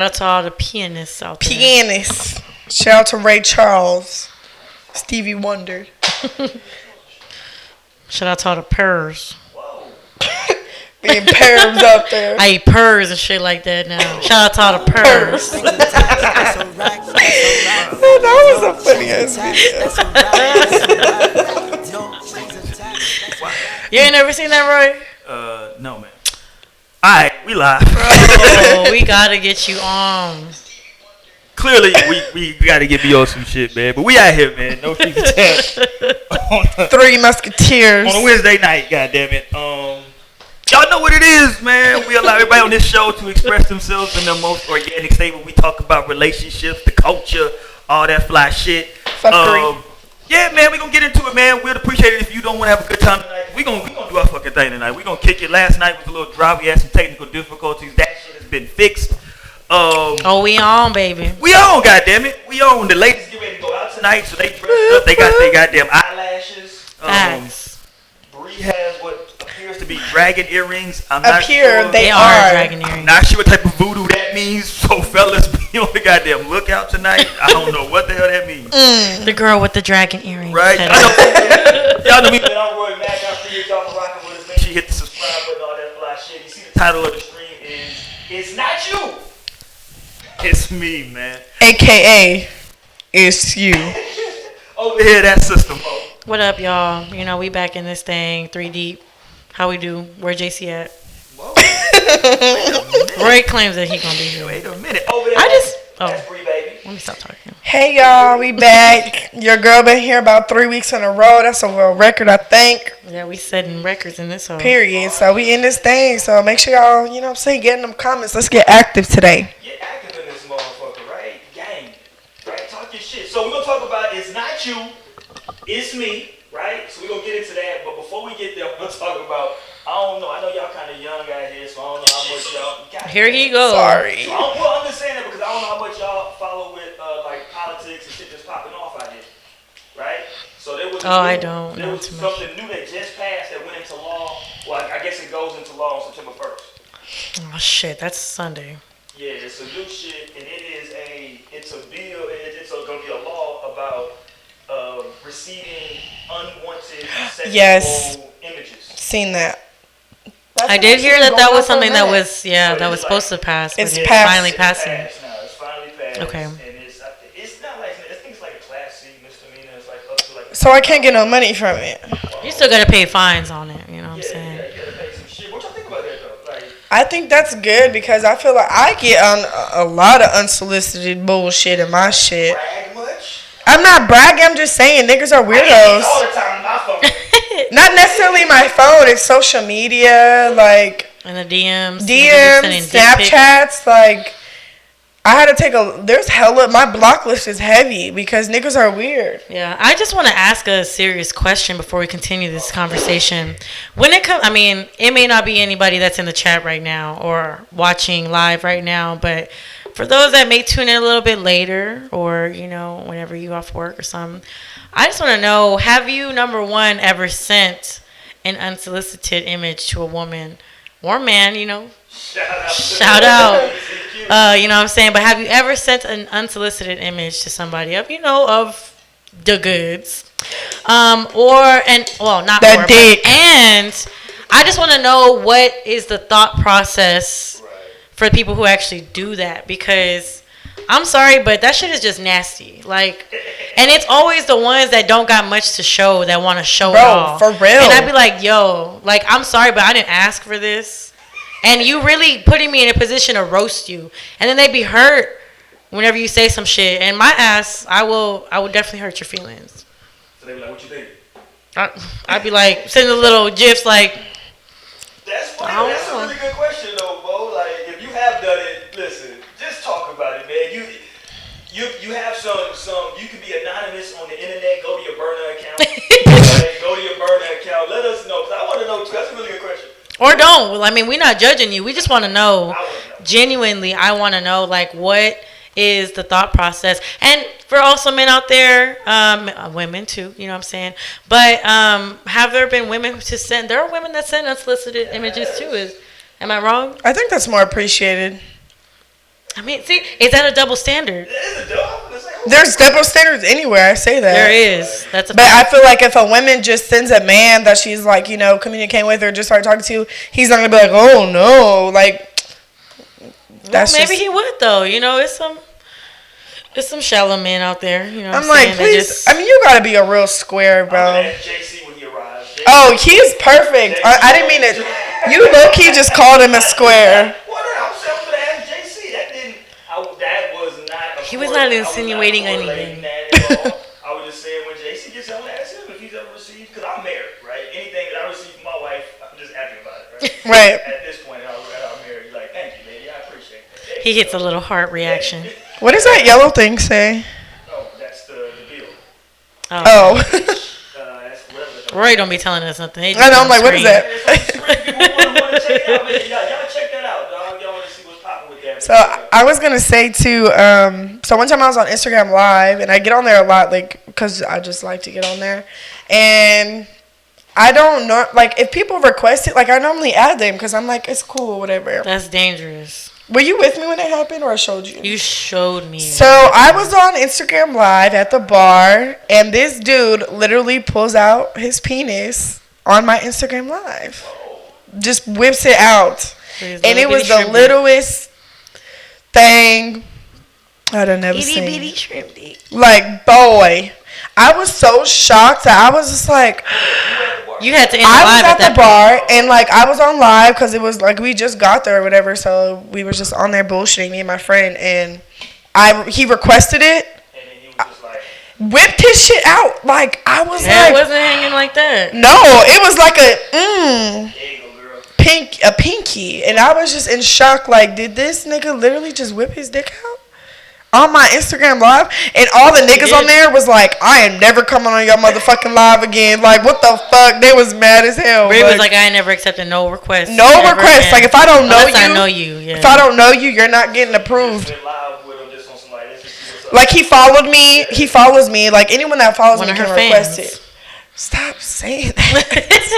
That's all the pianists out there. Pianist. Shout out to Ray Charles, Stevie Wonder. Shout out to all the purrs. Being pervs out there. I eat purrs and shit like that now. Shout out to all the purrs. That was a funny ass video. You ain't never seen that, Roy? No, man. Alright, we live. Oh, we gotta get you on. Clearly, we gotta get me on some shit, man. But we out here, man. No strings attached. Three Musketeers. On a Wednesday night, goddammit. Y'all know what it is, man. We allow everybody on this show to express themselves in the most organic state when we talk about relationships, the culture, all that fly shit. Fuckery. Yeah, man, we gonna get into it, man. We'd appreciate it if you don't want to have a good time tonight. We gonna do our fucking thing tonight. We gonna kick it. Last night was a little dry. We had some technical difficulties. That shit has been fixed. Oh, we on, baby. We on, goddammit. We on. The ladies get ready to go out tonight, so they dressed up. They got their goddamn eyelashes. Facts. Bree has what appears to be dragon earrings. I'm Up not here, sure. they are dragon earrings. Not sure what type of voodoo that means. So fellas, be on the goddamn lookout tonight. I don't know what the hell that means. The girl with the dragon earrings. Right? Y'all know me, man. I'm Roy Mack. I appreciate y'all for rocking with us. Make sure you hit the subscribe button, all that fly shit. You see the title of the stream is "It's Not You, It's Me," man. AKA, it's you. Over here, that system. What up, y'all? You know, we back in this thing, 3 deep. How we do? Where JC at? Whoa. Roy claims that he gonna be here. Wait a minute. Over there, that's Bree, baby. Let me stop talking. Hey y'all, we back. Your girl been here about 3 weeks in a row. That's a world record, I think. Yeah, we setting records in this hole. Period. So we in this thing. So make sure y'all, you know what I'm saying, get in them comments. Let's get active today. Get active in this motherfucker, right? Gang. Right? Talk your shit. So we're gonna talk about "It's Not You, It's Me," right? So we're gonna get into that. But before we get there, we're gonna talk about, I don't know. I know y'all kind of young out here, so I don't know how much y'all. Here he goes. Sorry. So I'm just saying that because I don't know how much y'all follow with like politics and shit just popping off out here, right? So there was. I don't There know was too much. something new that just passed that went into law. Well, I guess it goes into law on September 1st. Oh shit, that's Sunday. Yeah, it's a new shit, and it's a bill. It's gonna be a law about receiving unwanted sexual images. Seen that. I did hear that was something that was that was supposed to pass. But It's it's passed. finally passing. It's finally passed. Okay. And it's not like, I think it's like a class C misdemeanor. It's like up to like. So I can't get no money from it. You still gotta pay fines on it. You know what I'm saying? Yeah, you gotta pay some shit. What y'all think about that though? Like, I think that's good because I feel like I get on a lot of unsolicited bullshit in my shit. brag much? I'm not bragging. I'm just saying niggas are I get weirdos. these all the time on my phone. Not necessarily my phone. It's social media, like And the DMs, DMs, sending dick pics. Snapchats. Like I had to take there's hella. My block list is heavy because niggas are weird. Yeah, I just want to ask a serious question before we continue this conversation. When it comes, I mean, it may not be anybody that's in the chat right now or watching live right now, but for those that may tune in a little bit later or, you know, whenever you off work or something, I just want to know, have you, number one, ever sent an unsolicited image to a woman or man, you know? Shout out. You know what I'm saying? But have you ever sent an unsolicited image to somebody of, you know, of the goods? Not That or, dick. And I just want to know what is the thought process for people who actually do that, because I'm sorry, but that shit is just nasty. Like, and it's always the ones that don't got much to show that want to show it all. For real. And I'd be like, yo, like, I'm sorry, but I didn't ask for this. And you really putting me in a position to roast you. And then they be hurt whenever you say some shit. And my ass, I will definitely hurt your feelings. So they be like, "What you think?" I'd be like, sending little gifs like. That's funny. That's a really good question though, Bo. Like, if you have done it, listen, just talk about it, man. You have some. You can be anonymous on the internet. Go to your burner account. Go to your burner account. Let us know, 'cause I want to know too. That's a really good question. Or don't. Well, I mean, we're not judging you. We just want to know. Genuinely, I want to know, like, what is the thought process? And for also men out there, women too, you know what I'm saying? But have there been women to send? There are women that send unsolicited images too. Am I wrong? I think that's more appreciated. I mean, see, is that a double standard? That is a dog. It's like, There's double standards anywhere. I say that. There is. That's a But I feel like if a woman just sends a man that she's like, you know, communicating with or just start talking to, he's not gonna be like, oh no, like that's maybe just, he would though. You know, it's some shallow men out there. You know, what I'm like, saying? please. I mean, you gotta be a real square, I'm bro. gonna ask JC when he arrives. JC, Oh, he's perfect. I didn't mean it. You low key just called him a square. What? I was gonna ask JC. That was not. He was not insinuating anything. That at all. I was just saying when JC gets home, ask him if he's ever received. Because I'm married, right? Anything that I receive from my wife, I'm just happy about it, right? Right. At this point, I'm married. Like, thank you, lady. I appreciate that. He hits a little heart reaction. What does that yellow thing say? Oh, that's the bill. Oh. That's whatever. Roy don't be telling us nothing. He just I know. on I'm like, what is screen. that? People want to check it out, man. Y'all check that out, dog. Y'all want to see what's popping with that. So I was gonna say too. So one time I was on Instagram Live, and I get on there a lot, like, cause I just like to get on there, and I don't know, like, if people request it, like, I normally add them, cause I'm like, it's cool, whatever. That's dangerous. Were you with me when it happened, or I showed you? You showed me. So I was on Instagram Live at the bar, and this dude literally pulls out his penis on my Instagram Live, just whips it out, and it was the littlest thing I'd have never itty bitty seen. shrimp dick. Like, boy, I was so shocked that I was just like, You had to end the I was live at that the bar, and like I was on live because it was like we just got there or whatever, so we were just on there bullshitting, me and my friend, and he requested it, And then he was just like, whipped his shit out. Like, I was Yeah, it like, wasn't hanging like that. no, it was like there you go, girl. a pinky, and I was just in shock. Like, did this nigga literally just whip his dick out on my Instagram Live? And all the niggas on there was like, I am never coming on your motherfucking live again. Like, what the fuck? They was mad as hell. Ray was like, I ain't never accepted no request. no ever request. again. Like, if I don't know Unless you, I know you, yeah. if I don't know you, you're not getting approved. Been live with him just on somebody. Let's just see what's up. Like, he followed me. He follows me. Like, anyone that follows One me of can her request fans. it. Stop saying that.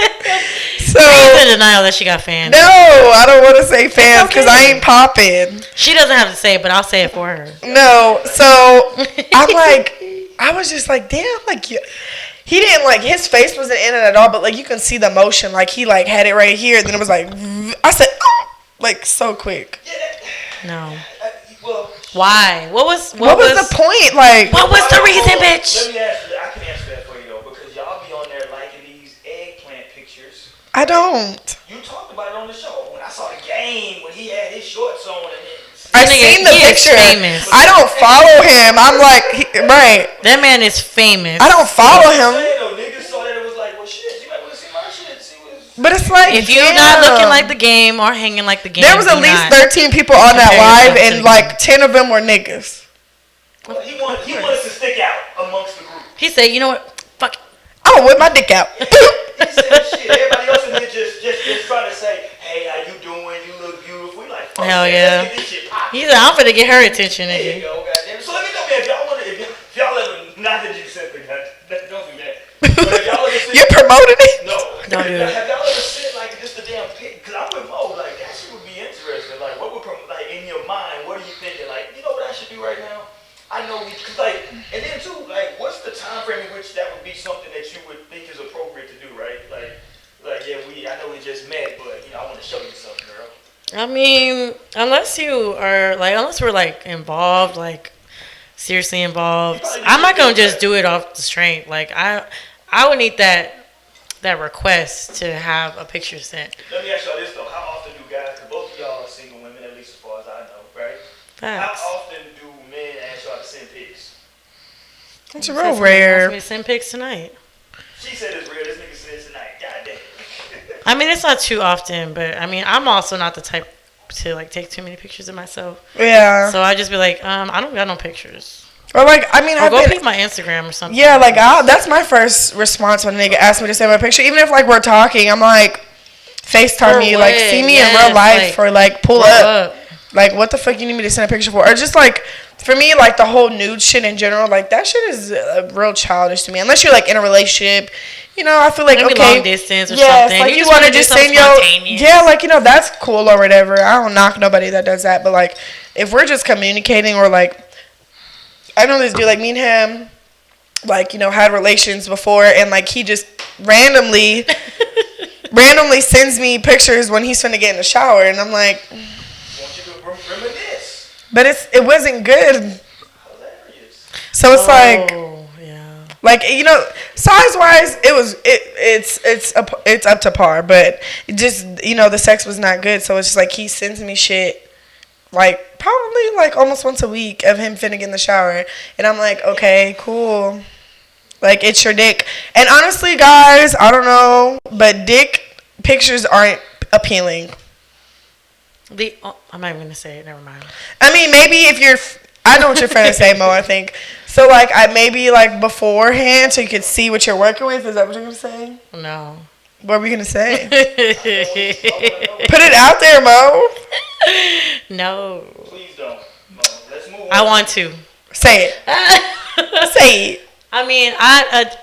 So, Ray's in denial that she got fans. no, I don't want to say fans because I ain't popping. She doesn't have to say it, but I'll say it for her. No, so I'm like, I was just like, damn, like, he didn't, like, his face wasn't in it at all, but, like, you can see the motion. Like, he, like, had it right here, then it was like, I said, oh, like, so quick. No. Well, Why? What was What was the point? Like, What was the reason, Let bitch? me ask you. I can answer that for you though, because y'all be on there liking these eggplant pictures. I don't. You talked about it on the show when I saw the game when he had his shorts on and then. I nigga, seen the he is picture. famous. I don't follow him. I'm like, right. That man is famous. I don't follow him. Though, niggas saw that it was like, well, shit, you might want to see my shit. See what's. But it's like, If you're damn. not looking like the game or hanging like the game, There was at do least not. 13 people on that compare live, yourself to and the like 10 of them were niggas. Well, he wanted to stick out amongst the group. He said, you know what? Fuck it. I'm gonna whip my dick out. He said shit. Everybody else in here just trying to say, hey, how you doing? You look beautiful. We like, fuck Hell man, yeah. let's get this shit poppin'. He said, I'm finna get her attention, There you nigga. go, goddamn. So let me know, man, if y'all want to, if y'all ever, not that you said that, don't do that. But if y'all ever sent, You're promoting it? no, Don't do it. Have y'all ever sent like just a damn pic? Cause I'm with Mo, like that shit would be interesting. Like, what would like in your mind? What are you thinking? Like, you know what I should do right now? I know cause like, and then too, like, what's the time frame in which that would be something that you would think is appropriate to do, right? Like yeah, I know we just met, but you know, I want to show you something, girl. I mean, unless we're like involved, like seriously involved, I'm not gonna just do it off the strength. Like I would need that request to have a picture sent. Let me ask y'all this though: how often do guys? Cause both of y'all are single women, at least as far as I know, right? Facts. How often do men ask y'all to send pics? It's Said real somebody asked rare. me to send pics tonight. She said it's real. This nigga said it's tonight. God damn. I mean, it's not too often, but I mean, I'm also not the type to like take too many pictures of myself. Yeah. So I just be like, I don't got no pictures. Or like, I mean, Or I've go been, peek my Instagram or something. yeah, like that's my first response when a nigga asks me to send my picture. Even if like we're talking, I'm like, FaceTime For me, what? like see me in Yes, real life, like, or like pull Grow up. up. Like, what the fuck you need me to send a picture for? Or just like, for me, like the whole nude shit in general, like that shit is real childish to me. Unless you're like in a relationship, you know, I feel like Maybe okay, long distance or yes, something. like You you just want to wanna do just something send your, spontaneous. yeah, like you know that's cool or whatever. I don't knock nobody that does that, but like if we're just communicating or like, I know this dude, like me and him, like, you know, had relations before, and like he just randomly sends me pictures when he's finna get in the shower, and I'm like, Want you to remember this? but it wasn't good. Hilarious. So it's like, Oh, yeah. like, you know, size wise, it's up to par, but it just, you know, the sex was not good. So it's just like he sends me shit, like probably like almost once a week of him finna get in the shower, and I'm like, okay, cool. Like, it's your dick. And honestly, guys, I don't know, but dick pictures aren't appealing. I'm not even gonna say it. Never mind. I mean, maybe if you're, I know what you're trying to say, Mo, I think. So, like, I maybe, like, beforehand so you could see what you're working with. Is that what you're going to say? No. What were we going to say? Put it out there, Mo. No. Please don't. No, let's move on. I want to. Say it. Say it. I mean,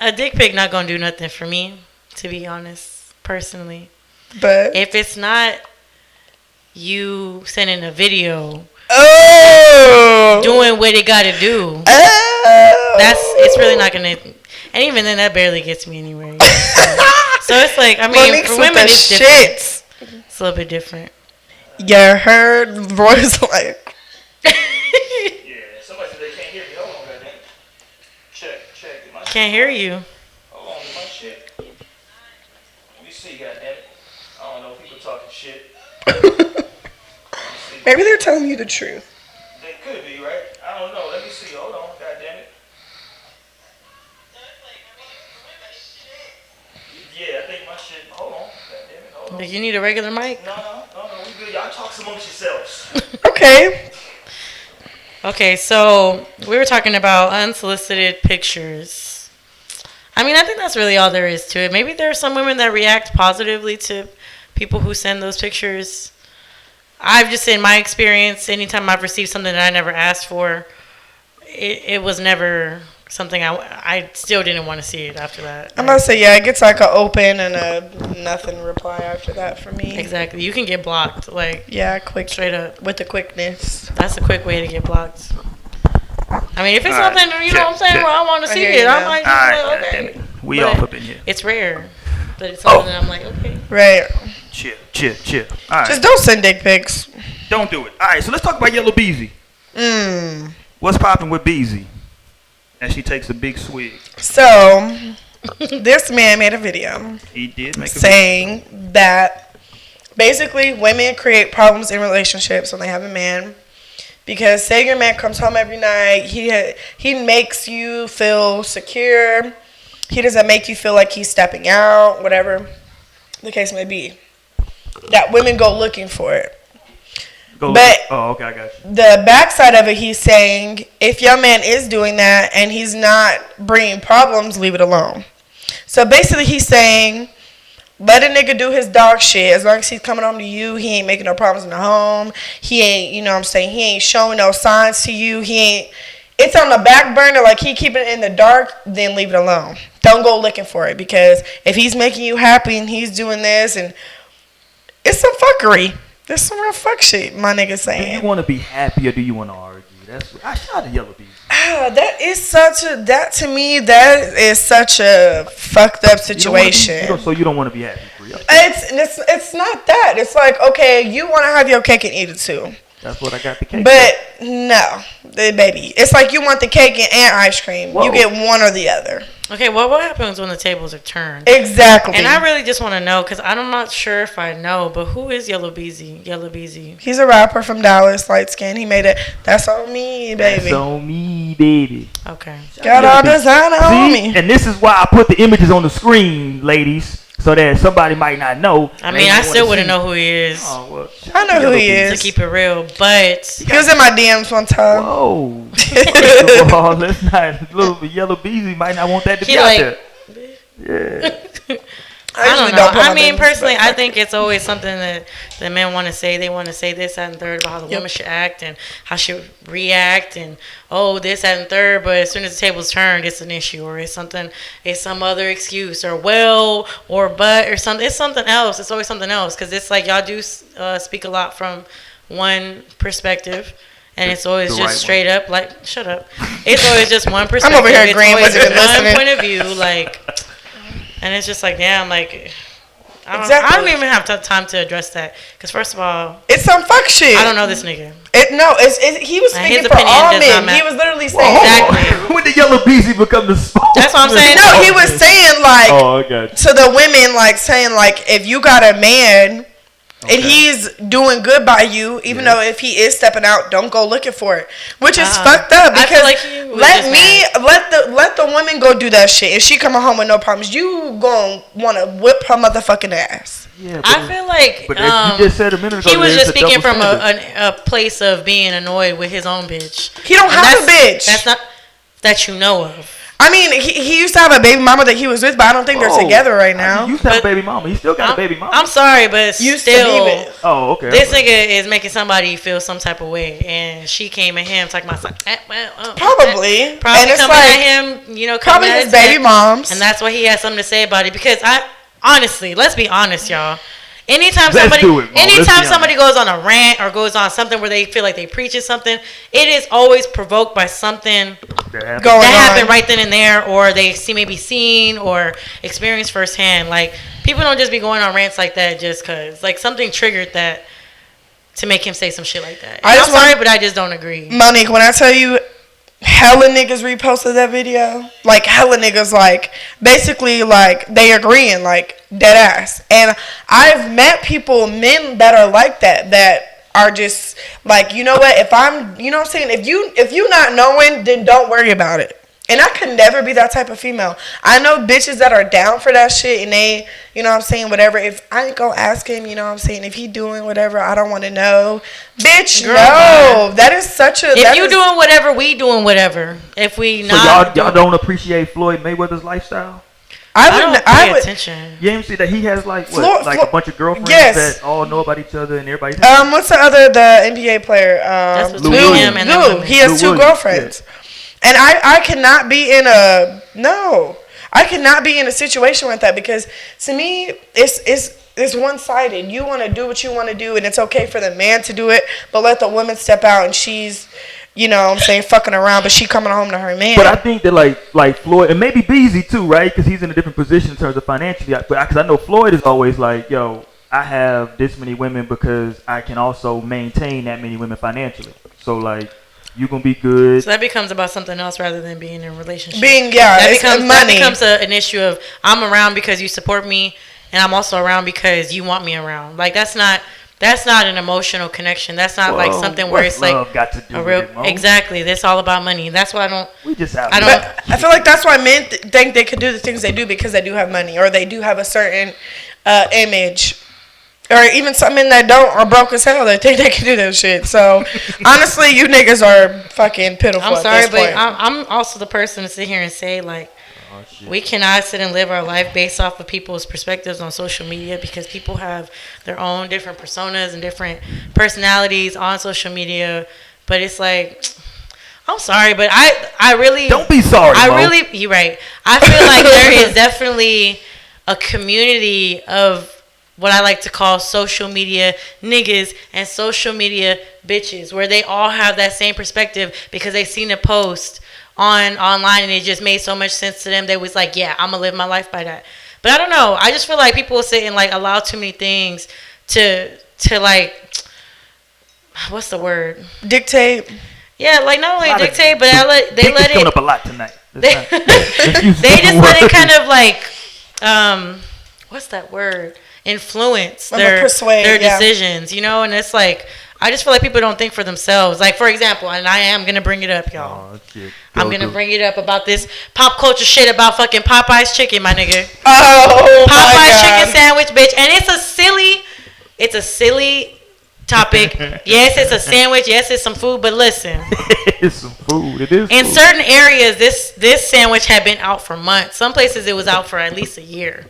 a dick pic not gonna do nothing for me, to be honest, personally. But. If it's not you sending a video Oh. doing what it gotta do, Oh. it's really not gonna. And even then, that barely gets me anywhere. So it's like, I mean, Monique's for with women, the it's different. shits. It's a little bit different. Yeah, heard Roy's like. Yeah, somebody said they can't hear me. Hold on, goddamn. Check. Get my Can't hear you. Hold on, get my shit. Let me see, goddamn it. I don't know, people talking shit. Maybe they're telling you the truth. They could be, right? I don't know. Let me see. Hold on, goddamn it. Yeah, I think my shit. Hold on, goddamn it. Hold on. Do you need a regular mic? No, we good. Y'all talk amongst yourselves. Okay. Okay, so we were talking about unsolicited pictures. I mean, I think that's really all there is to it. Maybe there are some women that react positively to people who send those pictures. I've just, in my experience, anytime I've received something that I never asked for, it was never something I still didn't want to see it after that. I'm about to say, yeah, it gets like a open and a nothing reply after that for me. Exactly. You can get blocked, like, Yeah, quick. straight up. With the quickness. That's a quick way to get blocked. I mean, if it's All right, something, you know what I'm saying, check. where I want to I see hear it, you I now. might All just right, be like, goddamn okay. it. We But off up in here. It's rare, but it's something that I'm like, okay. Right. Chill. All right. Just don't send dick pics. Don't do it. All right, so let's talk about Yellow Beezy. What's popping with Beezy? And she takes a big swig. So, this man made a video He did make a saying that basically women create problems in relationships when they have a man. Because say your man comes home every night, he makes you feel secure. He doesn't make you feel like he's stepping out, whatever the case may be. That women go looking for it. Go. But Oh, okay, I got you. the backside of it, he's saying, if your man is doing that and he's not bringing problems, leave it alone. So basically, he's saying, let a nigga do his dog shit. As long as he's coming home to you, he ain't making no problems in the home. He ain't, you know what I'm saying, he ain't showing no signs to you. He ain't, it's on the back burner, like he keeping it in the dark, then leave it alone. Don't go looking for it, because if he's making you happy and he's doing this, and it's some fuckery. There's some real fuck shit, my nigga Do saying. you want to be happy or do you want to argue? That's I shot a Yellow Beezy. That is such a, that to me, that is such a fucked up situation. So you don't want to be happy, for real. It's not that. It's like, okay, you want to have your cake and eat it too. That's what I got the cake. But no, baby. It's like you want the cake and ice cream. Whoa. You get one or the other. Okay, well, what happens when the tables are turned? Exactly. And I really just want to know, because I'm not sure if I know, but who is Yellow Beezy? Yellow Beezy. He's a rapper from Dallas, light skin. He made it. That's on me, baby. That's on me, baby. Okay. Got all designer on See? me. And this is why I put the images on the screen, ladies, so that somebody might not know. I mean, I still wouldn't know who he is, Oh, well, I know who he to is. keep it real, but He was in my DMs one time. Whoa. First of all, let's not. Little Yellow Beezy might not want that to he be out like, there. Yeah. I usually don't know. put my I mean, business, personally, but I fuck think it's always something that the men want to say. They want to say this, that, and third about how the woman should act and how she should react, and this, that, and third. But as soon as the table's turned, it's an issue, or it's something, it's some other excuse, or well, or but, or something. It's something else. It's always something else, because it's like y'all do speak a lot from one perspective, And it's always The just right straight up, like, shut up. It's always just one perspective. I'm over here It's agreeing, always wasn't even one listening. point of view, like, and it's just like, damn, like, I don't Exactly. even have time to address that. Because, first of all, It's some fuck shit. I don't know this nigga. He was And speaking his for opinion all does men. not He matter. was literally Whoa, saying. Exactly. When did Yellow Beezy become the spokesman? That's what I'm saying. No, he was saying like Oh, okay. to the women, like saying like if you got a man and he's doing good by you, even though if he is stepping out, don't go looking for it, which is fucked up. I feel Because like he was let just let the woman go do that shit. If she coming home with no problems, you gonna want to whip her motherfucking ass. Yeah, I feel like But as you just said a minute ago, he was there's just a speaking double from standard. a place of being annoyed with his own bitch. He don't And have a bitch. That's not that you know of. I mean, he used to have a baby mama that he was with, but I don't think they're Oh, together right now. He used to have a But- baby mama. He still got a baby mama. I'm sorry, but Used to still, be with. Oh, okay. this nigga is making somebody feel some type of way, and she came at him talking about Probably. probably And it's coming like- at him, you know, Probably coming at his baby attack. moms. And that's why he has something to say about it. Because honestly, let's be honest, y'all. Anytime Let's do it, Mo. Let's be somebody goes on a rant or goes on something where they feel like they preaching something, it is always provoked by something That Going that on. happened right then and there, or they maybe seen or experienced firsthand. Like, people don't just be going on rants like that just because, like, something triggered that to make him say some shit like that. I And just I'm sorry, want- but I just don't agree. Monique, when I tell you hella niggas reposted that video, like hella niggas, like basically like they agreeing, like dead ass. And I've met people, men that are like that are just like, you know what, if I'm, you know what I'm saying, if you not knowing, then don't worry about it. And I could never be that type of female. I know bitches that are down for that shit and they, you know what I'm saying, whatever. If I ain't gonna ask him, you know what I'm saying, if he doing whatever, I don't want to know. Bitch, Girl, no. That is such a... If you doing whatever, we doing whatever. If we So not, y'all don't appreciate Floyd Mayweather's lifestyle? I don't I pay would, attention. You ain't see that he has like Flo- a bunch of girlfriends Yes. that all know about each other and everybody's what's the NBA player? That's between Lou him and the Lou. women. He has Lou two Williams, girlfriends. And I cannot be in a... No. I cannot be in a situation like that because to me, it's one-sided. You want to do what you want to do and it's okay for the man to do it, but let the woman step out and she's, you know what I'm saying, fucking around, but she coming home to her man. But I think that like Floyd and maybe Beasley too, right? Because he's in a different position in terms of financially. But because I know Floyd is always like, yo, I have this many women because I can also maintain that many women financially. So like, you gonna be good. So that becomes about something else rather than being in a relationship. that That money. becomes an issue of I'm around because you support me, and I'm also around because you want me around. Like that's not an emotional connection. That's not like Whoa, something where what's it's like love got to do a with real it, Mo? exactly. That's all about money. That's why I don't. We just out I here. don't- But I feel like that's why men think they could do the things they do because they do have money or they do have a certain image. Or even some men that don't are broke as hell. They think they can do that shit. So, honestly, you niggas are fucking pitiful I'm at sorry, this but point. I'm also the person to sit here and say like. We cannot sit and live our life based off of people's perspectives on social media because people have their own different personas and different personalities on social media. But it's like, I'm sorry, but I really Don't be sorry, Mo. You're right. I feel like there is definitely a community of what I like to call social media niggas and social media bitches where they all have that same perspective because they seen a post online and it just made so much sense to them. They was like, yeah, I'm gonna live my life by that. But I don't know. I just feel like people will sit and like allow too many things to like, what's the word? Dictate. Yeah, like not only Lot of dictate, but they Dick is let coming it. up a lot tonight. They, Let's not- use they just different let it words. kind of like, what's that word? Influence Persuade, their yeah. decisions, you know. And it's like I just feel like people don't think for themselves. Like for example, and I am gonna bring it up, y'all. Oh, shit. I'm Go gonna through. bring it up about this pop culture shit about fucking Popeye's chicken, my nigga. Oh, my Popeye's God. chicken sandwich, bitch. And it's a silly topic. Yes, it's a sandwich. Yes, it's some food. But listen, It's some food. It is. in food. certain areas, this sandwich had been out for months. Some places it was out for at least a year.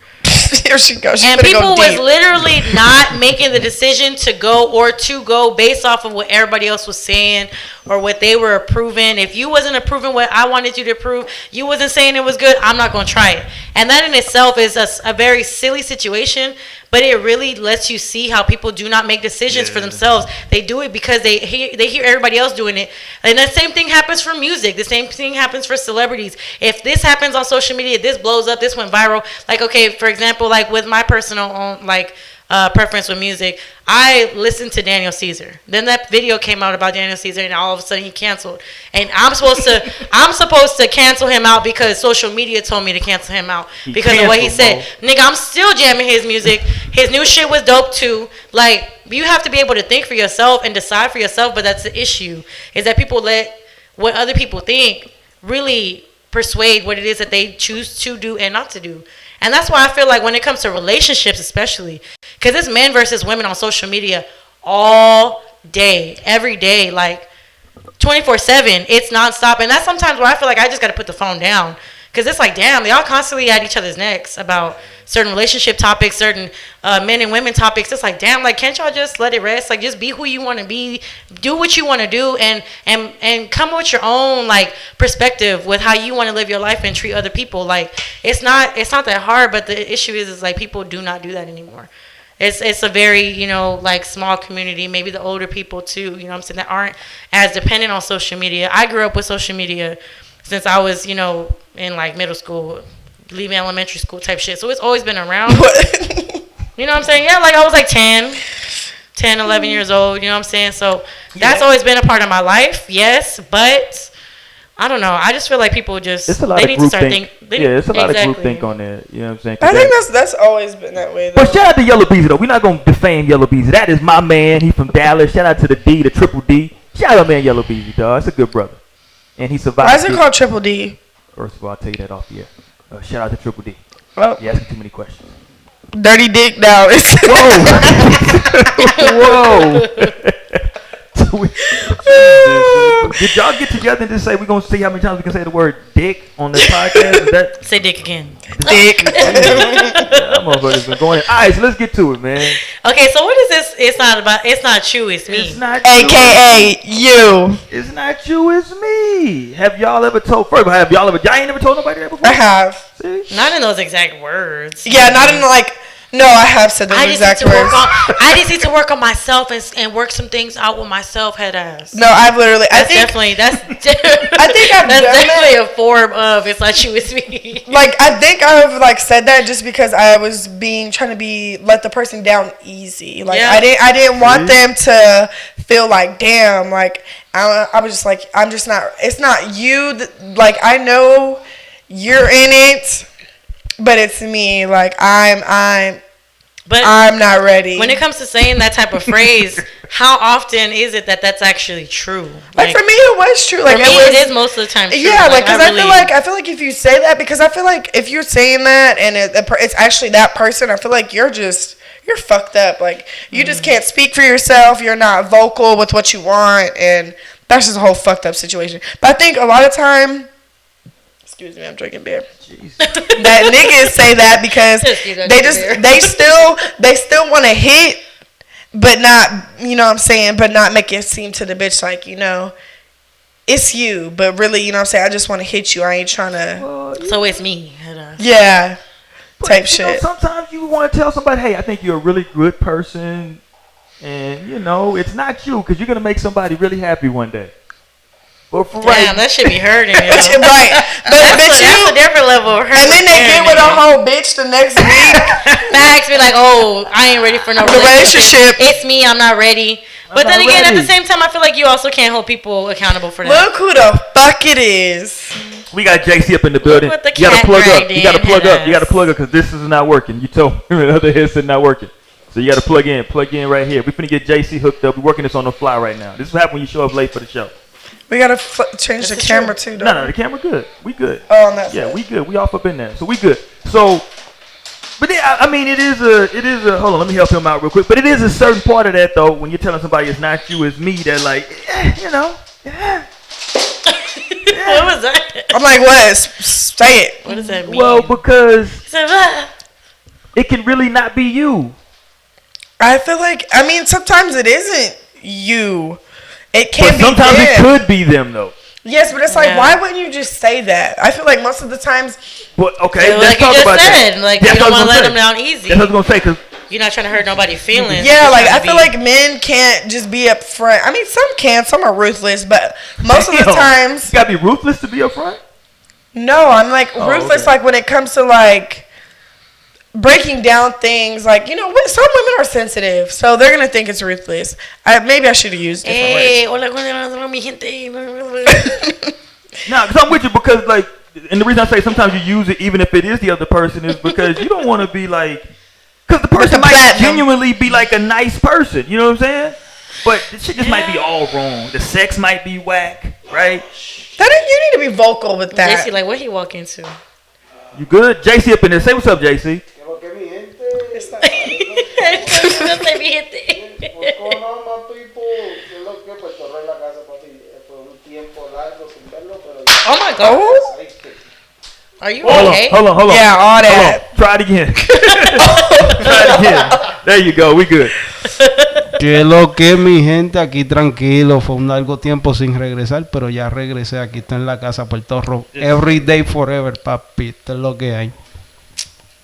Here she goes. She's And gonna people go was deep. literally not making the decision to go based off of what everybody else was saying or what they were approving. If you wasn't approving what I wanted you to approve, you wasn't saying it was good, I'm not going to try it. And that in itself is a very silly situation, but it really lets you see how people do not make decisions for themselves. They do it because they hear everybody else doing it. And the same thing happens for music. The same thing happens for celebrities. If this happens on social media, this blows up, this went viral. Like, okay, for example, like with my personal preference with music, I listened to Daniel Caesar. Then that video came out about Daniel Caesar, and all of a sudden he canceled. And I'm supposed to cancel him out because social media told me to cancel him out because of what he said. Nigga, I'm still jamming his music. His new shit was dope too. Like, you have to be able to think for yourself and decide for yourself. But that's the issue, is that people let what other people think really persuade what it is that they choose to do and not to do. And that's why I feel like when it comes to relationships especially, because it's men versus women on social media all day, every day, like 24/7, it's nonstop. And that's sometimes where I feel like I just got to put the phone down, because it's like, damn, y'all constantly at each other's necks about certain relationship topics, certain men and women topics. It's like, damn, like, can't y'all just let it rest? Like, just be who you want to be, do what you want to do, and come with your own like perspective with how you want to live your life and treat other people. Like, it's not that hard, but the issue is like people do not do that anymore. It's a very, like, small community, maybe the older people too, you know what I'm saying, that aren't as dependent on social media. I grew up with social media since I was, in like middle school, leaving elementary school type shit. So it's always been around. You know what I'm saying? Yeah, like I was like 10, 11 years old, you know what I'm saying? So that's always been a part of my life, yes, but I don't know. I just feel like people just, it's a lot they of need to group start think. thinking. Yeah, it's a lot of group think on that. You know what I'm saying? I think that's always been that way, though. But shout out to Yellow Beezy, though. We're not going to defame Yellow Beezy. That is my man. He's from Dallas. Shout out to the D, the triple D. Shout out, man, Yellow Beezy, dog. That's a good brother. And he survived. Why is it called Triple D? First of all, I'll tell you that off the air. Shout out to Triple D. Well, You asking too many questions. Dirty Dick now. Whoa. Did y'all get together and just say we're going to see how many times we can say the word dick on this podcast? Is that Say dick again. Dick. that motherfucker's been going in. All right, so let's get to it, man. Okay, so what is this? It's not you, it's me. It's not you. AKA you. It's not you, it's me. Have y'all ever told, first of all, y'all ain't never told nobody that before? I have. See? Not in those exact words. Yeah, not in like, no, I have said those exact words. I just need to work on myself and work some things out with myself, head ass. No, I've literally, I think think I've done definitely that. a form of it's not you, it's me. Like, I think I've like said that just because I was trying to let the person down easy. Like, Yeah. I didn't want them to feel like, damn, like, I was just like, I'm just not, it's not you, like, I know you're in it, but it's me. Like, I'm not ready. When it comes to saying that type of phrase, how often is it that that's actually true? Like, for me, it was true. Like, for me, it is most of the time true. Yeah, like, because I feel like if you say that, because I feel like if you're saying that and it's actually that person, I feel like you're fucked up. Like, you just can't speak for yourself. You're not vocal with what you want, and that's just a whole fucked up situation. But I think a lot of time, excuse me, I'm drinking beer. That niggas say that because they still want to hit, but not, you know what I'm saying, but not make it seem to the bitch like, it's you, but really, you know what I'm saying, I just want to hit you. I ain't trying to. So it's me. Yeah. But, type shit. Sometimes you want to tell somebody, hey, I think you're a really good person, and it's not you, because you're gonna make somebody really happy one day. But Damn, that should be hurting. Right. That's a different level of hurt. And then they get with a whole bitch the next week. Facts be like, oh, I ain't ready for no relationship. It's me, I'm not ready. But then again, at the same time, I feel like you also can't hold people accountable for that. Look who the fuck it is. We got JC up in the building. You gotta plug up. You gotta plug up because this is not working. You told me the other headset not working. So you gotta plug in right here. We finna get JC hooked up. We're working this on the fly right now. This is what happens when you show up late for the show. We gotta change the camera too, though. No, the camera good. We good. Oh, on that. Yeah, we good. We off up in there, so we good. So, but then, I mean, it is a. Hold on, let me help him out real quick. But it is a certain part of that though, when you're telling somebody it's not you, it's me. That like, yeah. What was that? I'm like, what? Say it. What does that mean? Well, because it can really not be you. I feel like, sometimes it isn't you. It can But be sometimes it them. could be them though. Yes, but it's like, Yeah. why wouldn't you just say that? I feel like most of the times, But okay, let's Like you talk just about said, that. like That's you don't what I was want to let gonna them say. down easy. That's what I was gonna say. Cause You're not trying to hurt nobody's feelings. yeah, You're like trying I to feel be- like men can't just be upfront. I mean, some can, some are ruthless, but most of the Damn. times, you gotta be ruthless to be upfront. no, I'm like Oh, ruthless. okay. Like when it comes to like breaking down things, like some women are sensitive, so they're gonna think it's ruthless. Maybe I should have used different Hey, hola, hola, mi gente. words. Nah, cause I'm with you because like, and the reason I say sometimes you use it even if it is the other person is because you don't want to be like, cause the person the might platinum. genuinely be like a nice person. You know what I'm saying? But the shit just might be all wrong. The sex might be whack, right? You need to be vocal with that. JC, like, what he walk into? You good? JC up in there. Say what's up, JC. Lo que mi gente, It's not- Just let me hit the- what's going on, my people? Yo lo que pues torré en la casa, papi, fue un tiempo largo sin verlo, pero Oh my god. Oh, ahí que Are you Hold okay? on, hold on, hold on. yeah, all Hold that. on. Try it again. Try it again. There you go. We good. Que lo que mi gente, aquí tranquilo, fue un largo tiempo sin regresar, pero ya regresé, aquí estoy en la casa Puerto Rico. Every day forever, papi, esto es lo que hay.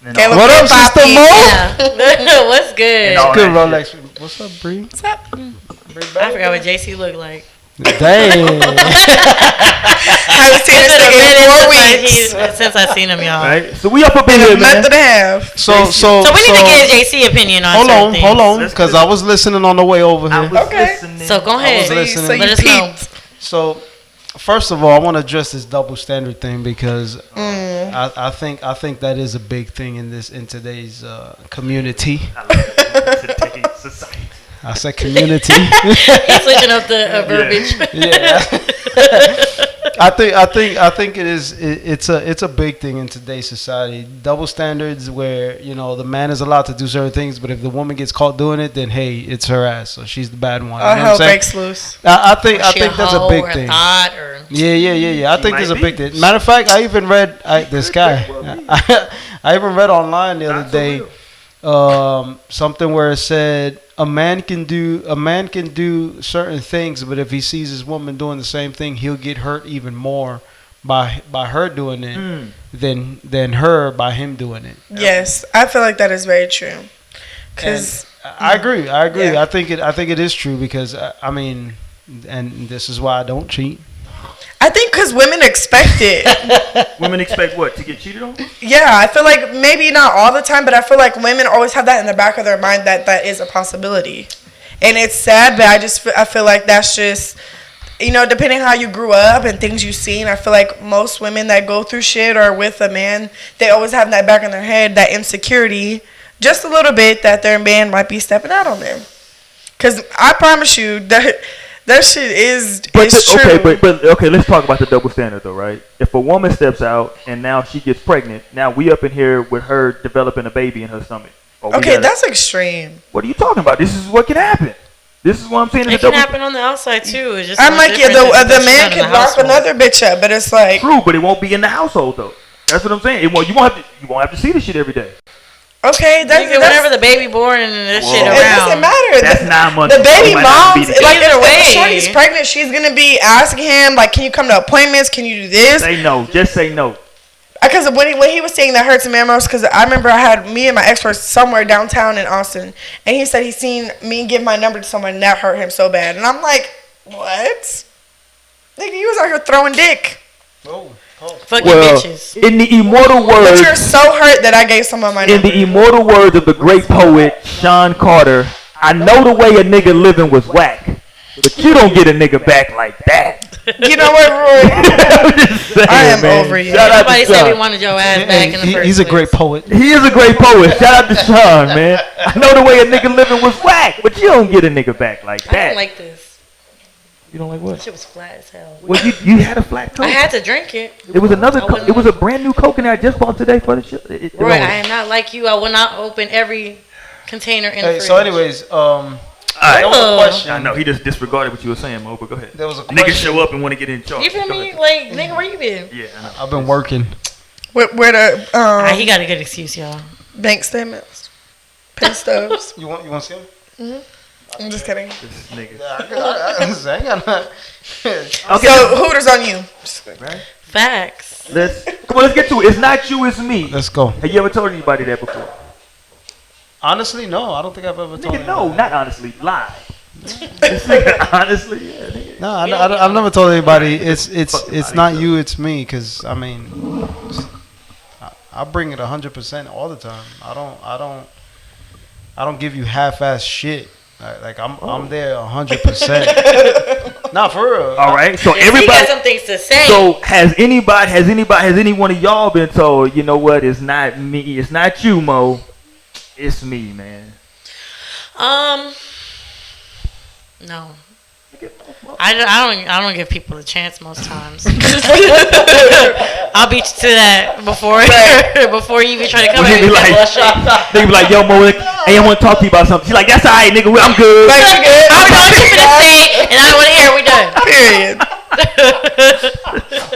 And Que all- lo What que up, Sister papi. Mo? Yeah. What's good? And all Good that Rolex. What's up, Bree? What's up? I forgot what JC looked like. Damn. Haven't seen this It's been a nigga in minute 4 since weeks. since I seen him, y'all. Right. So we up in In here, a month man. and a half. So So we need to get a JC opinion on hold certain on, things. hold on, Let's because do I it. was listening on the way over I here. was Okay. listening. So go ahead. was listening. So you Let us know. peeped. So, first of all, I want to address this double standard thing because I think that is a big thing in today's community. I love it. Today's society. I said community. He's switching up the verbiage. Yeah. I think it's a big thing in today's society. Double standards where the man is allowed to do certain things, but if the woman gets caught doing it, then hey, it's her ass, so she's the bad one. You know what I'm Hell saying? breaks loose. I think She that's a hoe big or thing. thought or Yeah. I She think might there's a be. big thing. Matter of fact, I even read this guy. I even read online the other day something where it said a man can do certain things, but if he sees his woman doing the same thing, he'll get hurt even more by her doing it than her by him doing it. Yes, I feel like that is very true. Cause I agree. Yeah. I think it is true because I mean, and this is why I don't cheat. I think because women expect it. Women expect what? To get cheated on? Yeah, I feel like maybe not all the time, but I feel like women always have that in the back of their mind that is a possibility, and it's sad. But I feel like that's just depending how you grew up and things you've seen. I feel like most women that go through shit or with a man, they always have that back in their head, that insecurity, just a little bit that their man might be stepping out on them. Because I promise you that shit is true. Okay, but okay, let's talk about the double standard though, right? If a woman steps out and now she gets pregnant, now we up in here with her developing a baby in her stomach. Or we Okay, gotta- that's extreme. what are you talking about? This is what can happen. This is what I'm saying. In it the can double happen on the outside too. It's just I'm no like, yeah, different than the what's man done in can the knock household. another bitch up, but it's like, True, but it won't be in the household though. That's what I'm saying. You won't have to see this shit every day. okay, You can whenever the baby born and this shit Whoa. it doesn't around. matter. That's 9 months. The baby It might not be moms, the like case. Either if way. Shorty's pregnant, she's gonna be asking him, like, can you come to appointments? Can you do this? Say no. Just say no. Because when he was saying that hurts memories, because I remember I had me and my ex were somewhere downtown in Austin, and he said he seen me give my number to someone and that hurt him so bad, and I'm like, what? Nigga, you was out here throwing dick, Fucking Well, bitches. in the immortal but words, you're so hurt that I gave someone my in number. the immortal words of the great poet Sean Carter, I know the way a nigga living was whack, but you don't get a nigga back like that. You know what, Roy? I'm just saying, I am man. over you. Shout out to Nobody said we Sean. wanted your ass back in the first He's a place. great poet. He is a great poet. Shout out to Sean, man. I know the way a nigga living was whack, but you don't get a nigga back like I that. don't like this. You don't like what? Shit was flat as hell. Well, you had a flat coke. I had to drink it. It was another. I wouldn't- It was a brand new coconut I just bought today for the show. It Roy, don't- I am not like you. I will not open every container in the Hey, fridge. so anyways, there was Oh. a question. I know he just disregarded what you were saying, Mo. But go ahead. There was a Niggas question. show up and want to get in charge. You feel Go me? ahead. Like, nigga, where you been? Yeah, I know. I've been working. Where the He got a good excuse, y'all. bank statements, pay stubs. You want to see him? I'm just kidding. This nigga. I ain't got nothing. Okay. So Hooters on you. Facts. Let's get to it. It's not you, it's me. Let's go. Have you ever told anybody that before? Honestly, no. I don't think I've ever told Nigga, you. no, not honestly. Lie. This nigga, honestly, yeah, nigga. No, I've never told anybody. It's not you, it's me. Cause I mean, I bring it 100% all the time. I don't give you half-ass shit. Like I'm there 100%. Nah, for real. All right. So He everybody. got some things to say. So has any one of y'all been told? You know what? It's not me. It's not you, Mo. It's me, man. No. I don't give people a chance most times. I'll beat you to that before you even try to come Well, at me he be with that like- bullshit. They be like, yo, Mo, hey, I want to talk to you about something. She's like, that's all right, nigga. I'm good. Like, you good? I know what you're gonna say, and I don't want to hear it. We done. Period.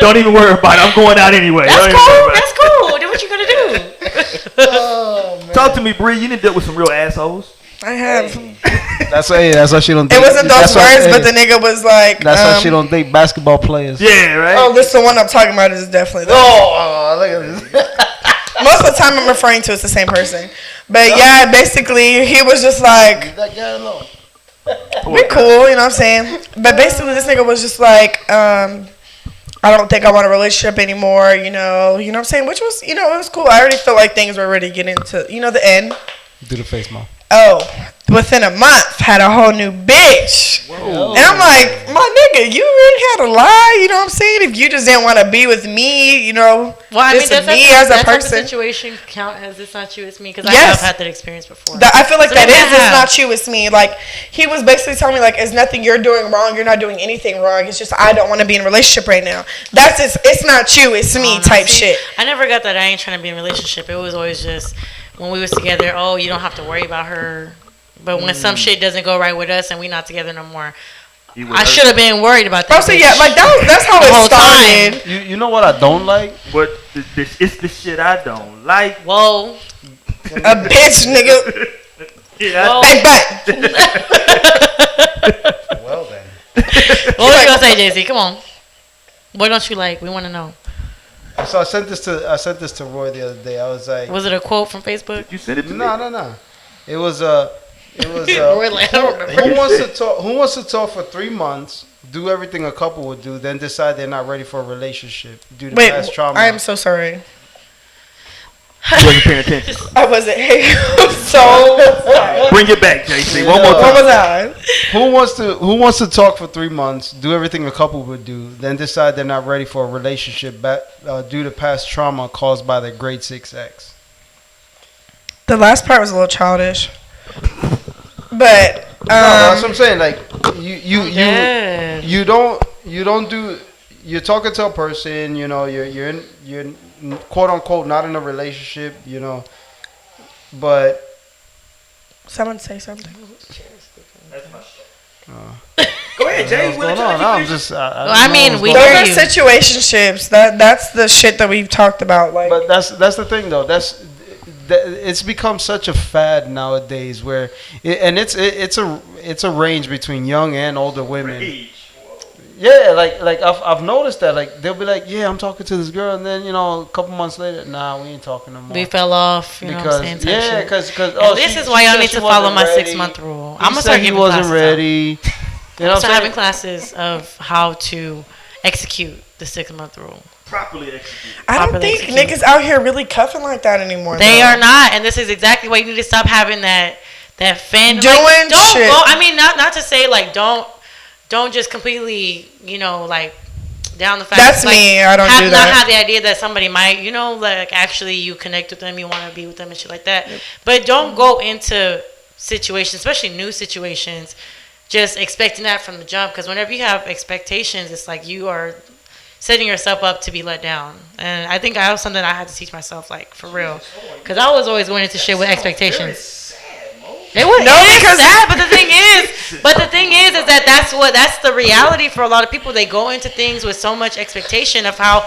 Don't even worry about it. I'm going out anyway. That's Don't even worry cool. about it. That's cool. Then what you gonna do? Talk to me, Bree. You done dealt with some real assholes. I have. That's why she don't. It wasn't those that's why- words, but the nigga was like, That's why she don't date basketball players. Yeah, right. oh, this the one I'm talking about is definitely that. Oh, look at this. Most of the time I'm referring to it's the same person. But yeah, basically he was just like, That guy alone. we cool, you know what I'm saying? But basically this nigga was just like, I don't think I want a relationship anymore, you know what I'm saying? Which was, it was cool. I already felt like things were already getting to, the end. Do the face, Mo. Oh, within a month, had a whole new bitch. Whoa. And I'm like, my nigga, you really had to lie, you know what I'm saying? If you just didn't want to be with me, Well, I mean, this does is me as a that type of person. situation count as it's not you, it's me? Because I Yes. have had that experience before. I feel like So that maybe is, I it's have. not you, it's me. Like, he was basically telling me, like, it's nothing you're doing wrong. You're not doing anything wrong. It's just, I don't want to be in a relationship right now. That's it. It's not you, it's me Oh, no, type see, shit. I never got that I ain't trying to be in a relationship. It was always just when we was together, oh, you don't have to worry about her. But when some shit doesn't go right with us and we not together no more, I should have been worried about that. Oh, so yeah, like, that's how The it whole started. You know what I don't like? But it's the shit I don't like. Whoa. A bitch, nigga. Yeah, Whoa. Back, back. Well then. What was you gonna say, Jay-Z? Come on. What don't you like? We want to know. So I sent this to Roy the other day. I was like, Was it a quote from Facebook? you sent it to me. no. It was Roy, like, I don't remember. who wants to talk for 3 months, do everything a couple would do, then decide they're not ready for a relationship due to Wait, past trauma. I am so sorry. You wasn't paying attention. I wasn't. Hey, I'm so sorry. Bring it back, JC. One more What time. was I? Who wants to talk for 3 months, do everything a couple would do, then decide they're not ready for a relationship due to past trauma caused by their grade 6 ex? The last part was a little childish. But, No, that's what I'm saying. Like Yes. you don't do. You're talking to a person. You're quote unquote not in a relationship. But someone say something. Go ahead, Jay. what's going on? I'm just. I mean, we Those hear are you. situationships. That's the shit that we've talked about. Like, But that's the thing though. It's become such a fad nowadays where it's a range between young and older women. Yeah, like I've noticed that. Like they'll be like, yeah, I'm talking to this girl, and then a couple months later, nah, we ain't talking no more. We fell off, you know what I'm saying? Type shit. because And this is why y'all need to follow my 6-month rule. I'm gonna start he giving wasn't classes. ready. You know what Start I'm having saying? classes of how to execute the 6-month rule. Properly executed. I don't properly think executed. niggas out here really cuffing like that anymore. They though. are not, and this is exactly why you need to stop having that fan Doing like, don't shit. Go, I mean, not to say like don't just completely like down the fact. That's like, me. I don't have, do Not that. have the idea that somebody might like actually you connect with them, you want to be with them and shit like that. But don't go into situations, especially new situations, just expecting that from the jump. Because whenever you have expectations, it's like you are setting yourself up to be let down. And I think I have something I had to teach myself, like, for real. Because I was always going into shit with expectations. It was because sad, but the thing is that that's the reality for a lot of people. They go into things with so much expectation of how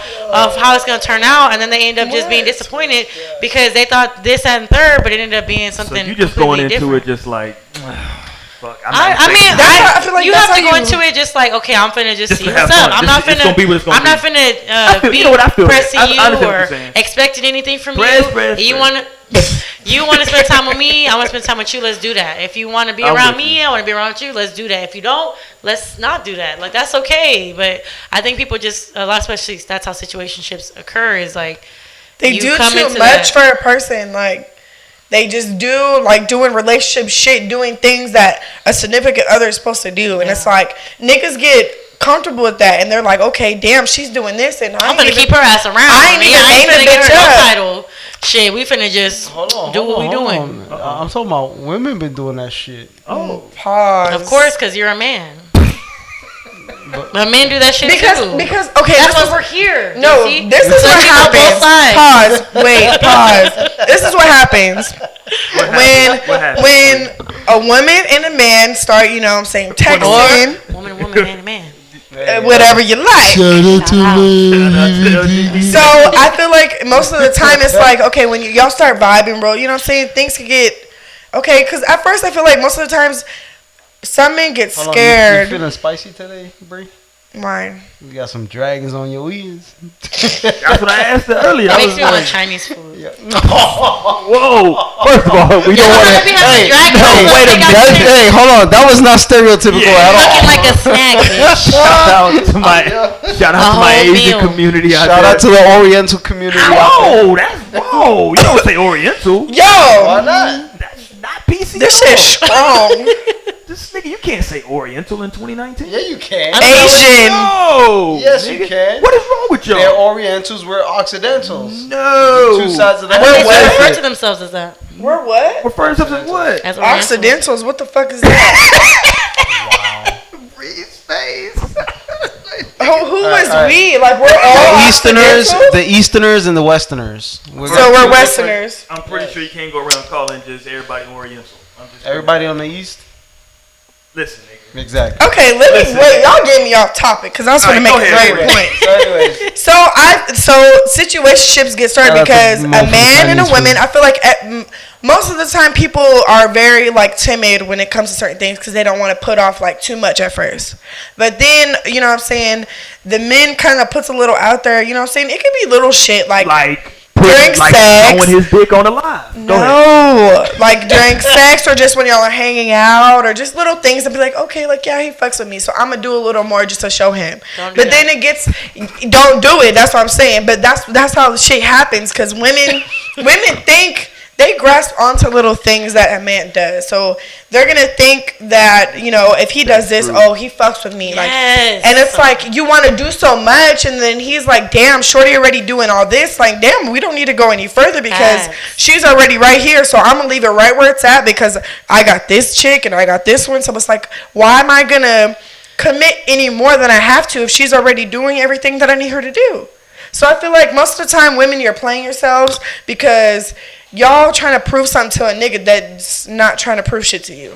it's gonna turn out, and then they end up just being disappointed because they thought this, that, and third, but it ended up being something. So you just going completely into different. it just like, fuck. I'm I not mean, That's how I feel like you that's have to how go you- into it just like, okay, I'm finna just Just see to what's have up. fun. I'm not It's gonna be what it's finna. gonna I'm not be. finna feel- be you know what I feel. pressing I you understand what or you're saying. expecting anything from Press, you. press, You press. want to. You want to spend time with me. I want to spend time with you. Let's do that. If you want to be I'm around with me, you. I want to be around you. Let's do that. If you don't, let's not do that. Like that's okay. But I think people just a lot, especially that's how situationships occur. Is like They you do come too into much that- for a person. Like they just do like doing relationship shit, doing things that a significant other is supposed to do, and it's like niggas get comfortable with that, and they're like, okay, damn, she's doing this, and I'm gonna keep her ass around. I ain't even I ain't named finna the give her bitch no up. title. Shit, we finna just do what we doing. I'm talking about women been doing that shit. Oh, pause. Of course, because you're a man. But men do that shit because too. because okay, That's this why is, we're here. no, you see? this is So what you know both happens. sides. Pause. Wait. Pause. This is what happens when What happened? when a woman and a man start, you know, what I'm saying, texting, Woman, man, man. whatever you like. Shout out. So I feel like most of the time it's like, okay, when y'all start vibing, bro, you know what I'm saying? Things can get okay. Because at first I feel like most of the times some men get Hold on, scared. You feeling spicy today, Bree? Mine. You got some dragons on your ears. That's what I asked her earlier. It I makes was me want like, Chinese food. whoa. First of all, we don't want Be to. having dragons No, on wait a the minute. chicken. Hey, hold on. That was not stereotypical Yeah. at all. Looking like a snack, bitch. Shout out to my whole Asian meal. community out Shout there. out to the Oriental community out there. Whoa, that's whoa. You don't say Oriental. Yo, not? That's not PC. this shit strong. This nigga, you can't say Oriental in 2019. Yeah, you can. Asian. No. Yes, you can. What is wrong with They're y'all? Orientals. We're Occidentals. No. Two sides of the I think they head. should refer to themselves as that. We're what? Refer to something as what? As Orientals. Occidentals. What the fuck is that? Bree's face. Who is Alright. we? Like we're all The Easterners, Occidentals? the Easterners, and the Westerners. So we're Westerners. I'm pretty sure you can't go around calling just everybody Oriental. I'm just Everybody on the East. Listen, nigga. Exactly. Okay, let me Listen. wait. Y'all get me off topic because I was going to Alright, make go a ahead, great go point. So anyways, So situationships get started Shout out to because a Mo from man and a Chinese woman. food. I feel like most of the time people are very like timid when it comes to certain things because they don't want to put off like too much at first. But then you know what I'm saying, the men kind of puts a little out there. You know what I'm saying, it can be little shit like during like sex. throwing his dick on the live. Go ahead. No, like during sex or just when y'all are hanging out or just little things and be like, okay, like yeah, he fucks with me, so I'm gonna do a little more just to show him. Don't do But then it gets, don't do it. That's what I'm saying. But that's how the shit happens because women think. They grasp onto little things that a man does. So they're going to think that, you know, if he does this, oh, he fucks with me. Like, Yes. and it's like, you want to do so much. And then he's like, damn, shorty already doing all this. Like, damn, we don't need to go any further because Yes. she's already right here. So I'm going to leave it right where it's at because I got this chick and I got this one. So it's like, why am I going to commit any more than I have to if she's already doing everything that I need her to do? So I feel like most of the time, women, you're playing yourselves because y'all trying to prove something to a nigga that's not trying to prove shit to you.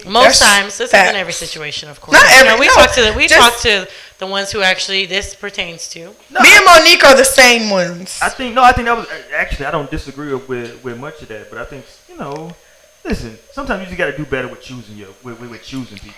Most times, this facts. isn't every situation, of course. Not every- we no, talk to the ones who actually this pertains to. Me and Monique are the same ones. I think that was actually I don't disagree with much of that, but I think listen, sometimes you just got to do better with choosing with choosing people.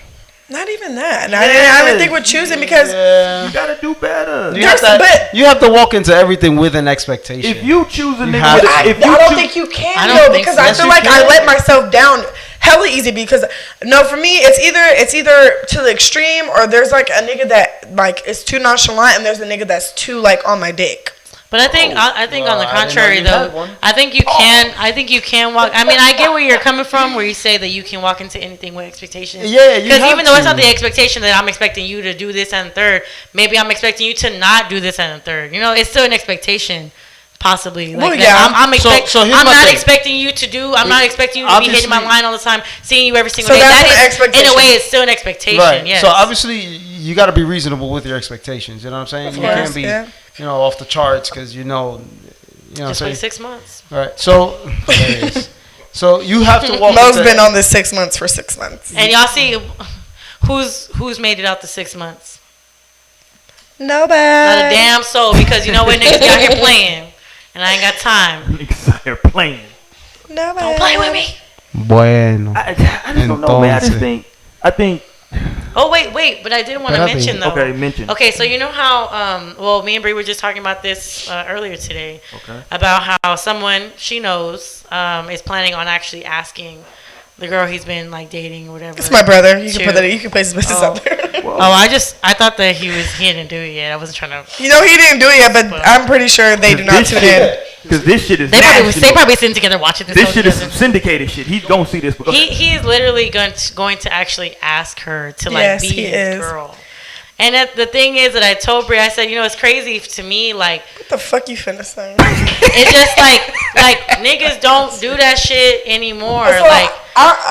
Not even that. And I didn't think we're choosing because You got to do better. You have, you have to walk into everything with an expectation. If you choose a nigga, have with to. a- if you I don't choose- think you can I don't though think because so. I Yes, feel you like I can. let myself down hella easy because no, for me it's either to the extreme or there's like a nigga that like is too nonchalant and there's a nigga that's too like on my dick. But I think I think on the Well, I didn't know contrary you had though, one. I think you can walk. I mean, I get where you're coming from, where you say that you can walk into anything with expectations. Yeah, you Because have even though it's not to. the expectation that I'm expecting you to do this and third, maybe I'm expecting you to not do this and third. You know, it's still an expectation. Possibly, like Well, that. yeah. So here's I'm my not thing. expecting you to do. I'm not expecting you to be hitting my Obviously- line all the time, seeing you every single So day. that's That an is, in expectation. a way, it's still an expectation. Right. Yes. So obviously you got to be reasonable with your expectations. You know what I'm saying? You course, can't be, yeah. off the charts because you know what I'm Just saying. 6 months. Right. So hilarious. So you have to walk. Mo's into- been on this 6 months for 6 months. And y'all see who's made it out the 6 months? Nobody. Not a damn soul, because you know what, niggas got here playing, and I ain't got time. niggas out here playing. Nobody. Don't play with me. Bueno. I just don't know, man. I think. Oh wait, but I did want to Espérate. mention though. Okay, mention. Okay, so you know how well me and Bree were just talking about this earlier today Okay. about how someone she knows is planning on actually asking the girl he's been like dating or whatever. It's my brother. You to- can put that. You can place his business Oh. out there. Oh, I thought that he didn't do it yet. I wasn't trying to. You know he didn't do it yet, but I'm pretty sure they do not tune in. Because this shit is They national. probably sitting together watching this. This whole shit is together. some syndicated shit. He's gonna see this. Because He is literally going to actually ask her to like Yes, be he his is. girl. And the thing is that I told Brie, I said, it's crazy to me, like What the fuck you finna say? it's just like niggas don't do that shit anymore. So, Like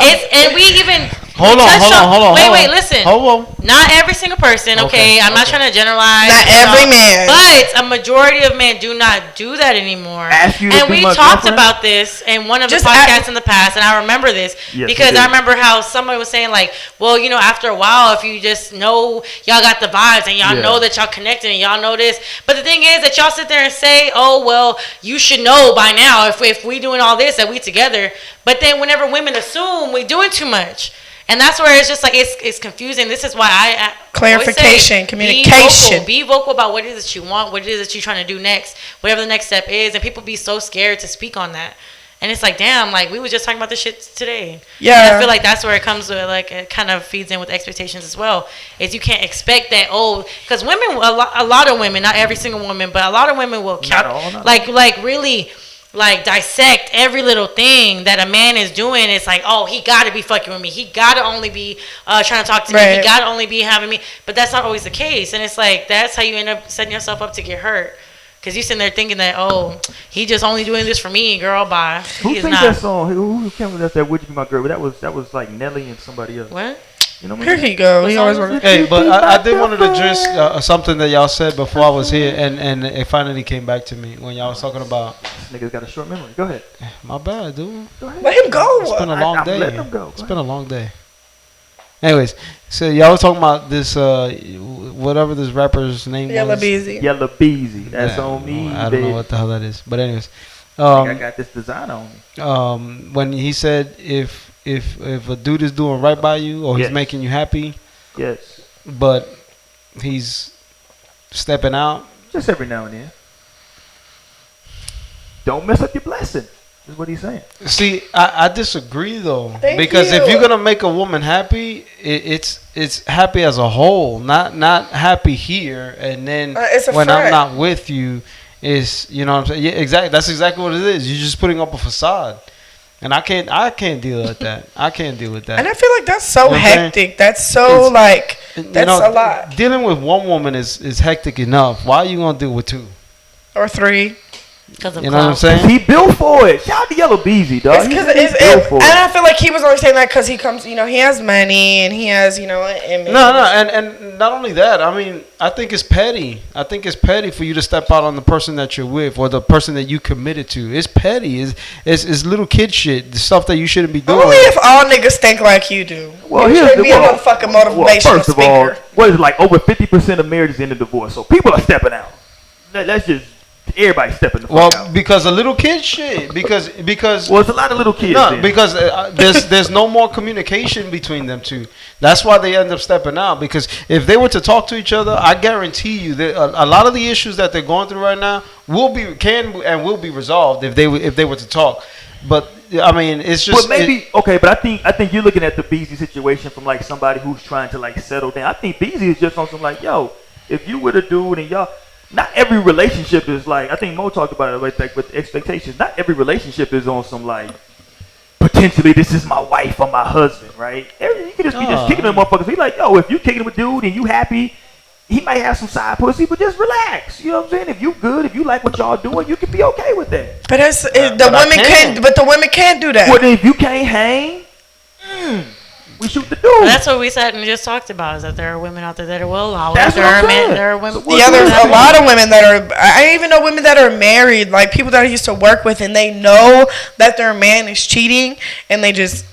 it's and we even Hold on, touched hold on, hold on. Wait, hold wait, on. listen. Hold on. Not every single person, okay? I'm not trying to generalize. Not every man. But a majority of men do not do that anymore. Ask you to And be we my talked girlfriend? about this in one of Just the podcasts in the past, and I remember this Yes, because you I did. remember how somebody was saying, like, well, after a while, if you just know y'all got the vibes and y'all Yeah. know that y'all connected and y'all know this. But the thing is that y'all sit there and say, oh, well, you should know by now if we doing all this that we together. But then whenever women assume we doing too much. And that's where it's just like it's confusing. This is why I always Clarification, say, communication. Be vocal about what it is that you want, what it is that you're trying to do next, whatever the next step is. And people be so scared to speak on that. And it's like, damn, like we were just talking about this shit today. Yeah. And I feel like that's where it comes with, like, it kind of feeds in with expectations as well. Is you can't expect that, because women, a lot of women, not every single woman, but a lot of women will Not all, not like really. Like dissect every little thing that a man is doing. It's like, oh, he got to be fucking with me. He got to only be trying to talk to me. Right. He got to only be having me. But that's not always the case. And it's like that's how you end up setting yourself up to get hurt. Because you sitting there thinking that, oh, he just only doing this for me, girl. Bye. who He is sings not. that song? Who came with that? Would you be my girl? That was like Nelly and somebody else. What? You know what I Here mean? he go. He What's always wrong want with to. Hey, but I did want to address something that y'all said before I was here, and it finally came back to me when y'all was talking about. This nigga's got a short memory. Go ahead. My bad, dude. Go ahead. Let him It's been go. a long I'm day. letting him go. It's been a long day. Anyways, so y'all was talking about this, whatever this rapper's name Yellow was. Beezy. Yellow Beezy. That's Yeah, on me, I don't baby. know what the hell that is, but anyways, I got this design on me. when he said if a dude is doing right by you or he's Yes. making you happy, Yes. but he's stepping out. Just every now and then. Don't mess up your blessing. Is what he's saying. See, I disagree though, Thank because if you. you're gonna make a woman happy, it's happy as a whole, not happy here, and then It's a when I'm front. not with you, is you know what I'm saying? Yeah, exactly. That's exactly what it is. You're just putting up a facade, and I can't deal with that. I can't deal with that. And I feel like that's so You know what I'm saying? hectic. That's so It's- like You that's know, a lot. Dealing with one woman is hectic enough. Why are you gonna deal with two? Or three. Because of You know what I'm clout. saying? He built for it. Shout out to Yellow Beezy, dog. It's because He's built for and it. I feel like he was only saying that because he comes, he has money and he has, an image. No, and not only that. I mean, I think it's petty. I think it's petty for you to step out on the person that you're with or the person that you committed to. It's petty. It's little kid shit. The stuff that you shouldn't be doing. Only if all niggas think like you do. Well, you here's should the be a well, motherfucking well, motivational first of all, speaker. what is it, like over 50% of marriages end in divorce? So people are stepping out. Let's just everybody stepping the Well, fuck out. because of little kid shit. Because Well, it's a lot of little kids. no, then. because there's no more communication between them two. That's why they end up stepping out. Because if they were to talk to each other, I guarantee you that a lot of the issues that they're going through right now will be resolved if they were to talk. But I mean, it's just. But maybe okay, but I think you're looking at the Beezy situation from like somebody who's trying to like settle down. I think Beezy is just on some like, yo, if you were the dude and y'all, not every relationship is like. I think Mo talked about it like with expectations. Not every relationship is on some like. Potentially, this is my wife or my husband, right? You can just be just kicking them motherfuckers. Be like, yo, if you kicking with dude and you happy, he might have some side pussy, but just relax. You know what I'm saying? If you good, if you like what y'all doing, you can be okay with that. But the but I women can. can't. But the women can't do that. Well, then if you can't hang, we shoot the dude. That's what we said and just talked about, is that there are women out there that will allow it. That's There what are I'm men, saying. there are women. So what Yeah, there's does a lot of women that are. I even know women that are married, like people that I used to work with, and they know that their man is cheating, and they just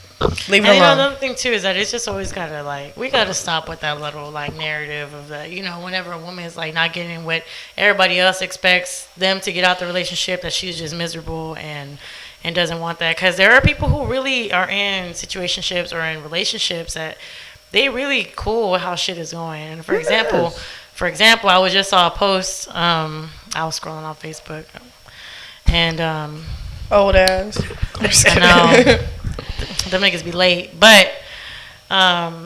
leave it And alone. another thing too is that it's just always gotta like we gotta stop with that little like narrative of that, whenever a woman is like not getting what everybody else expects them to get out the relationship, that she's just miserable and and doesn't want that. Because there are people who really are in situationships or in relationships that they really cool with how shit is going. And for example, I was just saw a post. I was scrolling on Facebook, and Old ass. I know them niggas be late, but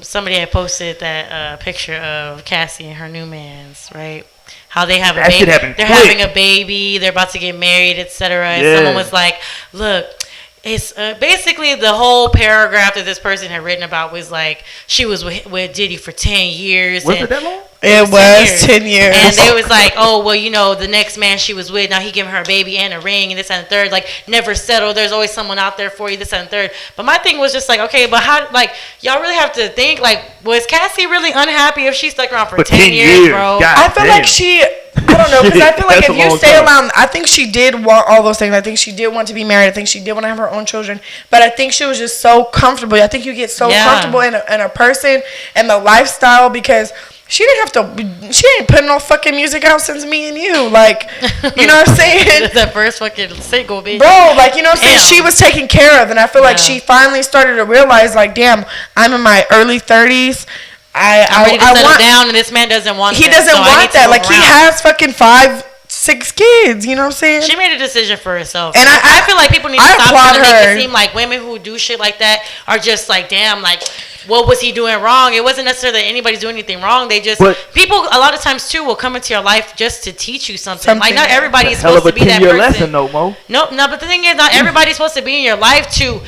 somebody had posted that picture of Cassie and her new man's, right? How they have a That baby. shit happened They're quick. having a baby. They're about to get married, etc. And Yeah. someone was like, "Look." It's basically the whole paragraph that this person had written about was like she was with Diddy for 10 years. Was and it that long? It was 10 years. And they was like, oh, well, you know, the next man she was with, now he giving her a baby and a ring and this and the third. Like, never settle. There's always someone out there for you, this and the third. But my thing was just like, okay, but how, like, y'all really have to think, like, was Cassie really unhappy if she stuck around for 10 years, bro? God I feel damn. like I don't know, because I feel like That's if a you long stay time. around, I think she did want all those things. I think she did want to be married. I think she did want to have her own children. But I think she was just so comfortable. I think you get so Yeah. comfortable in a person and the lifestyle because she ain't putting no fucking music out since Me and You. Like, you know what I'm saying? That's that first fucking single, bitch. Bro, like, you know what I'm saying? Damn. She was taken care of. And I feel like Yeah. she finally started to realize, like, damn, I'm in my early 30s. I'm ready to I settle want, down, and this man doesn't want he that, doesn't so I need want to that. move Like, he around. has fucking 5-6 kids. You know what I'm saying? She made a decision for herself. And I feel like people need to I stop applaud trying to make her. it seem like women who do shit like that are just like, damn, like, what was he doing wrong? It wasn't necessarily that anybody's doing anything wrong. They just, people, a lot of times too, will come into your life just to teach you something. Like, not everybody is Hell supposed of a to be that 10-year person. lesson, though, Mo. No, but the thing is, not everybody's supposed to be in your life to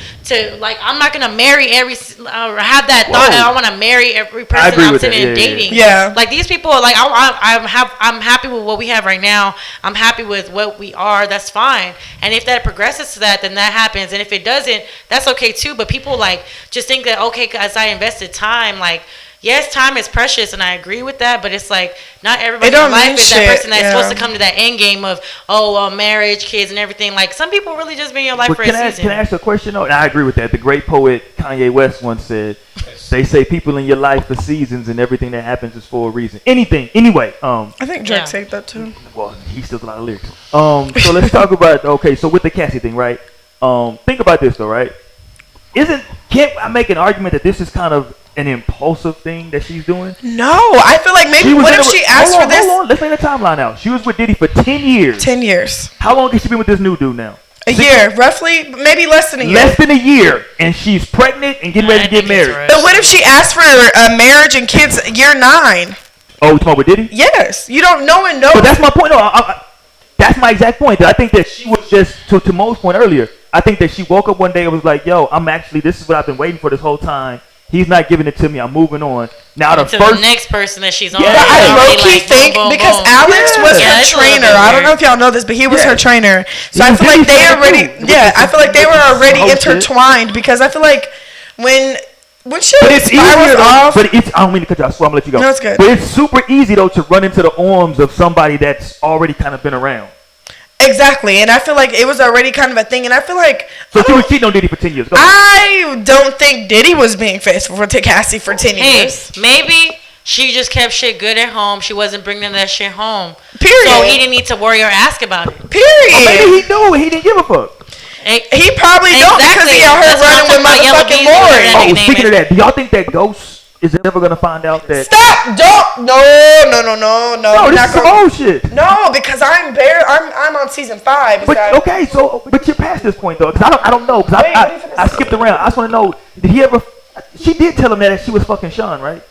like, I'm not gonna marry every or have that thought. Whoa. And I want to marry every I person agree I'm with that. sitting and Yeah, yeah, dating. yeah. Like, these people are like, I'm happy with what we have right now. I'm happy with what we are. That's fine. And if that progresses to that, then that happens. And if it doesn't, that's okay too. But people like just think that, okay, because I invested time, like, yes, time is precious, and I agree with that. But it's like not everybody It don't in life mean is that shit, person that's yeah. supposed to come to that end game of marriage, kids, and everything. Like, some people really just be in your life But for can a I season. ask you a question though? And I agree with that. The great poet Kanye West once said, "They say people in your life for seasons, and everything that happens is for a reason." Anything, anyway. I think Drake Yeah. said that too. Well, he steals a lot of lyrics. So let's talk about so with the Cassie thing, right? Think about this though, right? Can't I make an argument that this is kind of an impulsive thing that she's doing? No, I feel like maybe what if she asked for this? Hold on, let's make the timeline out. She was with Diddy for 10 years. 10 years. How long has she been with this new dude now? A year, roughly, maybe less than a year. Less than a year, and she's pregnant and getting ready to get married. But what if she asked for marriage and kids year 9? Oh, you talking about with Diddy? Yes, you don't know and know. But that's my point. No, that's my exact point. That I think that she was just to Mo's point earlier. I think that she woke up one day and was like, "Yo, this is what I've been waiting for this whole time. He's not giving it to me. I'm moving on." Now the To first, the next person that she's on. Yeah, But I already, low-key like, think boom, boom, because boom. Alex was Yeah, her it's a little trainer. bit I don't weird. know if y'all know this, but he was Yeah. her trainer. So He I was feel like Diddy's they trainer, already, too. yeah, I feel like they were already Oh, shit. intertwined because I feel like when shit but it's spirals easier. off. But it's. I don't mean to cut you off. So I'm gonna let you go. No, it's good. But it's super easy though to run into the arms of somebody that's already kind of been around. Exactly, and I feel like it was already kind of a thing, and I feel like So she was cheating on Diddy for 10 years. Go ahead. I don't think Diddy was being faithful to Cassie for 10 Hey, years. maybe she just kept shit good at home. She wasn't bringing that shit home. Period. So he didn't need to worry or ask about it. Period. Maybe he knew it. He didn't give a fuck. He probably don't because he Exactly. out here That's what I'm running with talking about, Yellow motherfucking Bees or Lori. whatever. Oh, Name speaking it. of that, do y'all think that Ghost is ever gonna find out that? Stop! Don't! No! No, We're this not is some gonna- old shit. No, because I'm on season 5. But okay, but you're past this point though, because I don't know, because Wait, what are you finna I say? skipped around. I just want to know, did he ever? She did tell him that she was fucking Sean, right?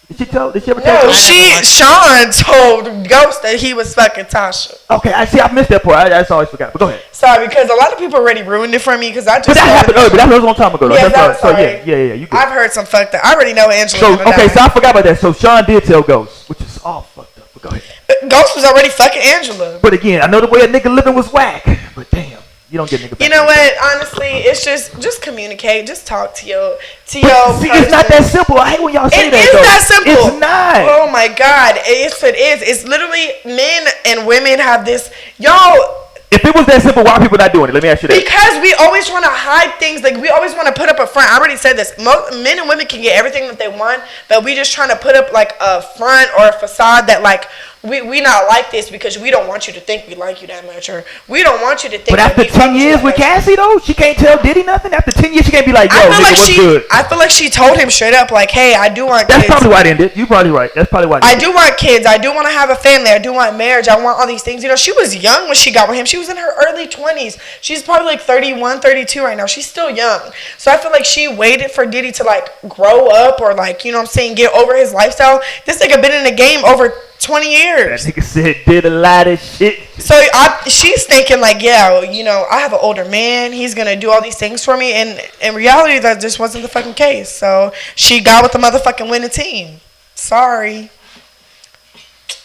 Did she ever tell No, him? Sean told Ghost that he was fucking Tasha. Okay, I missed that part. I just always forgot. But go ahead. Sorry, because a lot of people already ruined it for me because I just. But that happened earlier. But that was a long time ago. Though. Yeah, That's that was so sorry. yeah. You good. I've heard some fucked up. I already know Angela. So never okay, died. so I forgot about that. So Sean did tell Ghost, which is all fucked up. But go ahead. Ghost was already fucking Angela. But again, I know the way a nigga living was whack. But damn, you don't get nigga. You back know like that. what? Honestly, it's just communicate. Just talk to your But see, it's not that simple. I hate when y'all say It that. is though. that simple. It's not. Oh my God. Yes, it is. It's literally men and women have this. Y'all, If it was that simple, why are people not doing it? Let me ask you that. because we always want to hide things. Like, we always want to put up a front. I already said this. Men and women can get everything that they want, but we just trying to put up, like, a front or a facade that, like, we not like this because we don't want you to think we like you that much, or we don't want you to think. But after that we fuck 10 you years that with much." Cassie though, she can't tell Diddy nothing. After 10 years, she can't be like, "Yo, I feel nigga, like what's good?" I feel like she told him straight up, like, "Hey, I do want That's kids. probably why it ended. You're probably right. That's probably why. I do want kids. I do want to have a family. I do want marriage. I want all these things." You know, she was young when she got with him. She was in her early 20s. She's probably like 31, 32 right now. She's still young. So I feel like she waited for Diddy to like grow up, or like, you know what I'm saying, get over his lifestyle. This nigga been in the game over 20 That years. nigga said did a lot of shit. So she's thinking like, yeah, you know, I have an older man. He's going to do all these things for me. And in reality, that just wasn't the fucking case. So she got with the motherfucking winning team. Sorry.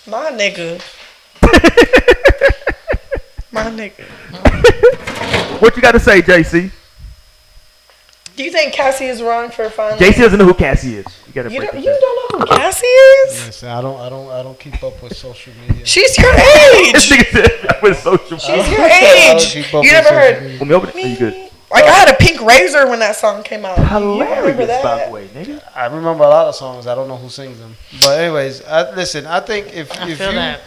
My nigga. My nigga. What you got to say, JC? Do you think Cassie is wrong for finally? JC doesn't know who Cassie is. You got to You break don't, it you down. don't know who Cassie is? Listen, I don't keep up with social media. She's your This age. nigga said that was social. She's your I don't age. keep up You with never social heard? media. Pull me over there. Are you good? Like, I had a pink razor when that song came out. You remember Hilarious, by the that? way, nigga. I remember a lot of songs. I don't know who sings them. But anyways, listen. I think if I if feel you that.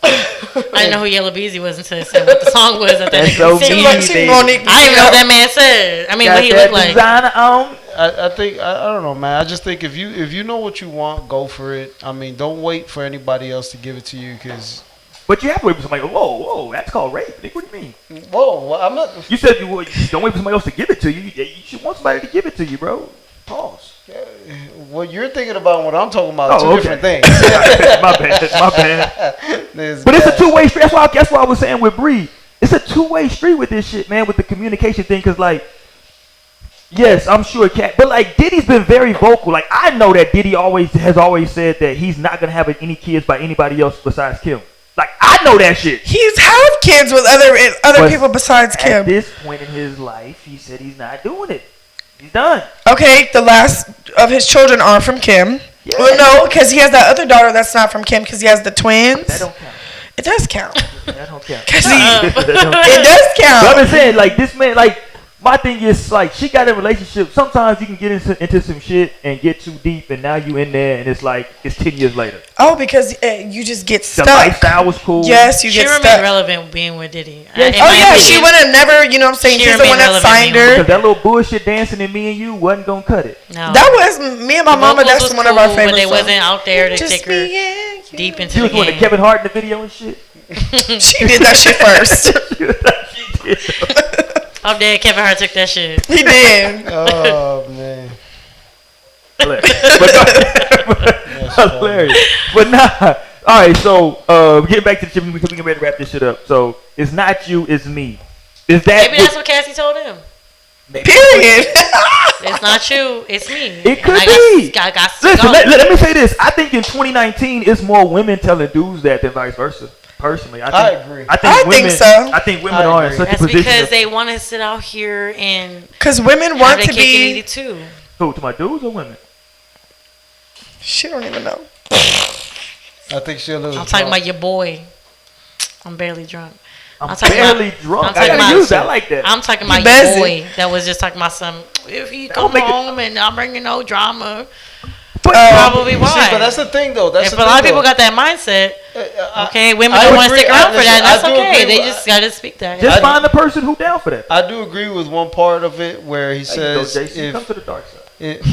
I didn't know who Yellow Beezy was until it said what the song was. I thought That's it so was She mean. like she Monique. I didn't even know what that man said. I mean, Got what he that looked like. designer on. I think I don't know, man. I just think if you know what you want, go for it. I mean, don't wait for anybody else to give it to you, because But you have to wait for somebody. Whoa, that's called rape. Nigga, what do you mean? whoa, well, I'm not. You said you would. Don't wait for somebody else to give it to you. You should want somebody to give it to you, bro. Pause. What you're thinking about, and what I'm talking about, Oh, two okay. different things. My bad. This But it's a guy- two-way street. That's why I was saying with Bree. It's a two-way street with this shit, man, with the communication thing. Because, like, yes, I'm sure Cat. But, like, Diddy's been very vocal. Like, I know that Diddy has always said that he's not going to have any kids by anybody else besides Kim. Like, I know that shit. He's had kids with other But people besides At Kim. this point in his life, he said he's not doing it. He's done. Okay, the last of his children are from Kim. Yeah. Well, no, because he has that other daughter that's not from Kim, because he has the twins. That don't count. It does count. That don't count. 'Cause That don't count. It does But I've count. been saying, like, this man, like, my thing is, like, she got in a relationship. Sometimes you can get into some shit and get too deep, and now you in there, and it's like, it's 10 years later. Oh, because you just get The stuck. lifestyle was cool. Yes, you She get remained stuck. relevant being with Diddy. Yes. In Oh my yeah, she opinion. would have never. You know what I'm saying? She He's the one remained that relevant signed being her. Because that little bullshit dancing in Me and You wasn't going to cut it. No. That was me and my The mama. vocals That's was one of our cool, favorite But they songs. wasn't out there to Just take her me and you. deep into She was the doing the game. Kevin Hart in the video and shit. She did that shit first. She did. I'm dead. Kevin Hart took that shit. He did. Oh man. Hilarious. But nah. All right, so getting back to the shit, we can ready to wrap this shit up. So it's not you, it's me. Is that Maybe that's what Cassie told him. Period. It's not you, it's me. It could And be. I got to Listen, go. let me say this. I think in 2019, it's more women telling dudes that than vice versa. Personally, I agree. I think I women, think so. I think women I are in agree. such That's a position. because they want to sit out here and Because women have want their to cake and eat be. it too. Who, to my dudes or women? She don't even know. I think she'll lose. I'm talking about your boy. I'm barely drunk. I'm talking barely about- drunk. I'm I talking gotta about- use that. I like that. I'm talking about busy. your boy that was just talking about some. If he Don't come make it- home and I'm bringing no drama, But probably why. See, but that's the thing, though. That's if the a lot of thing, people though. got that mindset, I- okay, women I don't want to agree. stick around for that. And I that's do okay. agree They with- just got to speak that. just I- find the person who down for that. I do agree with one part of it where he There you go, says, JC. Come if to the dark side.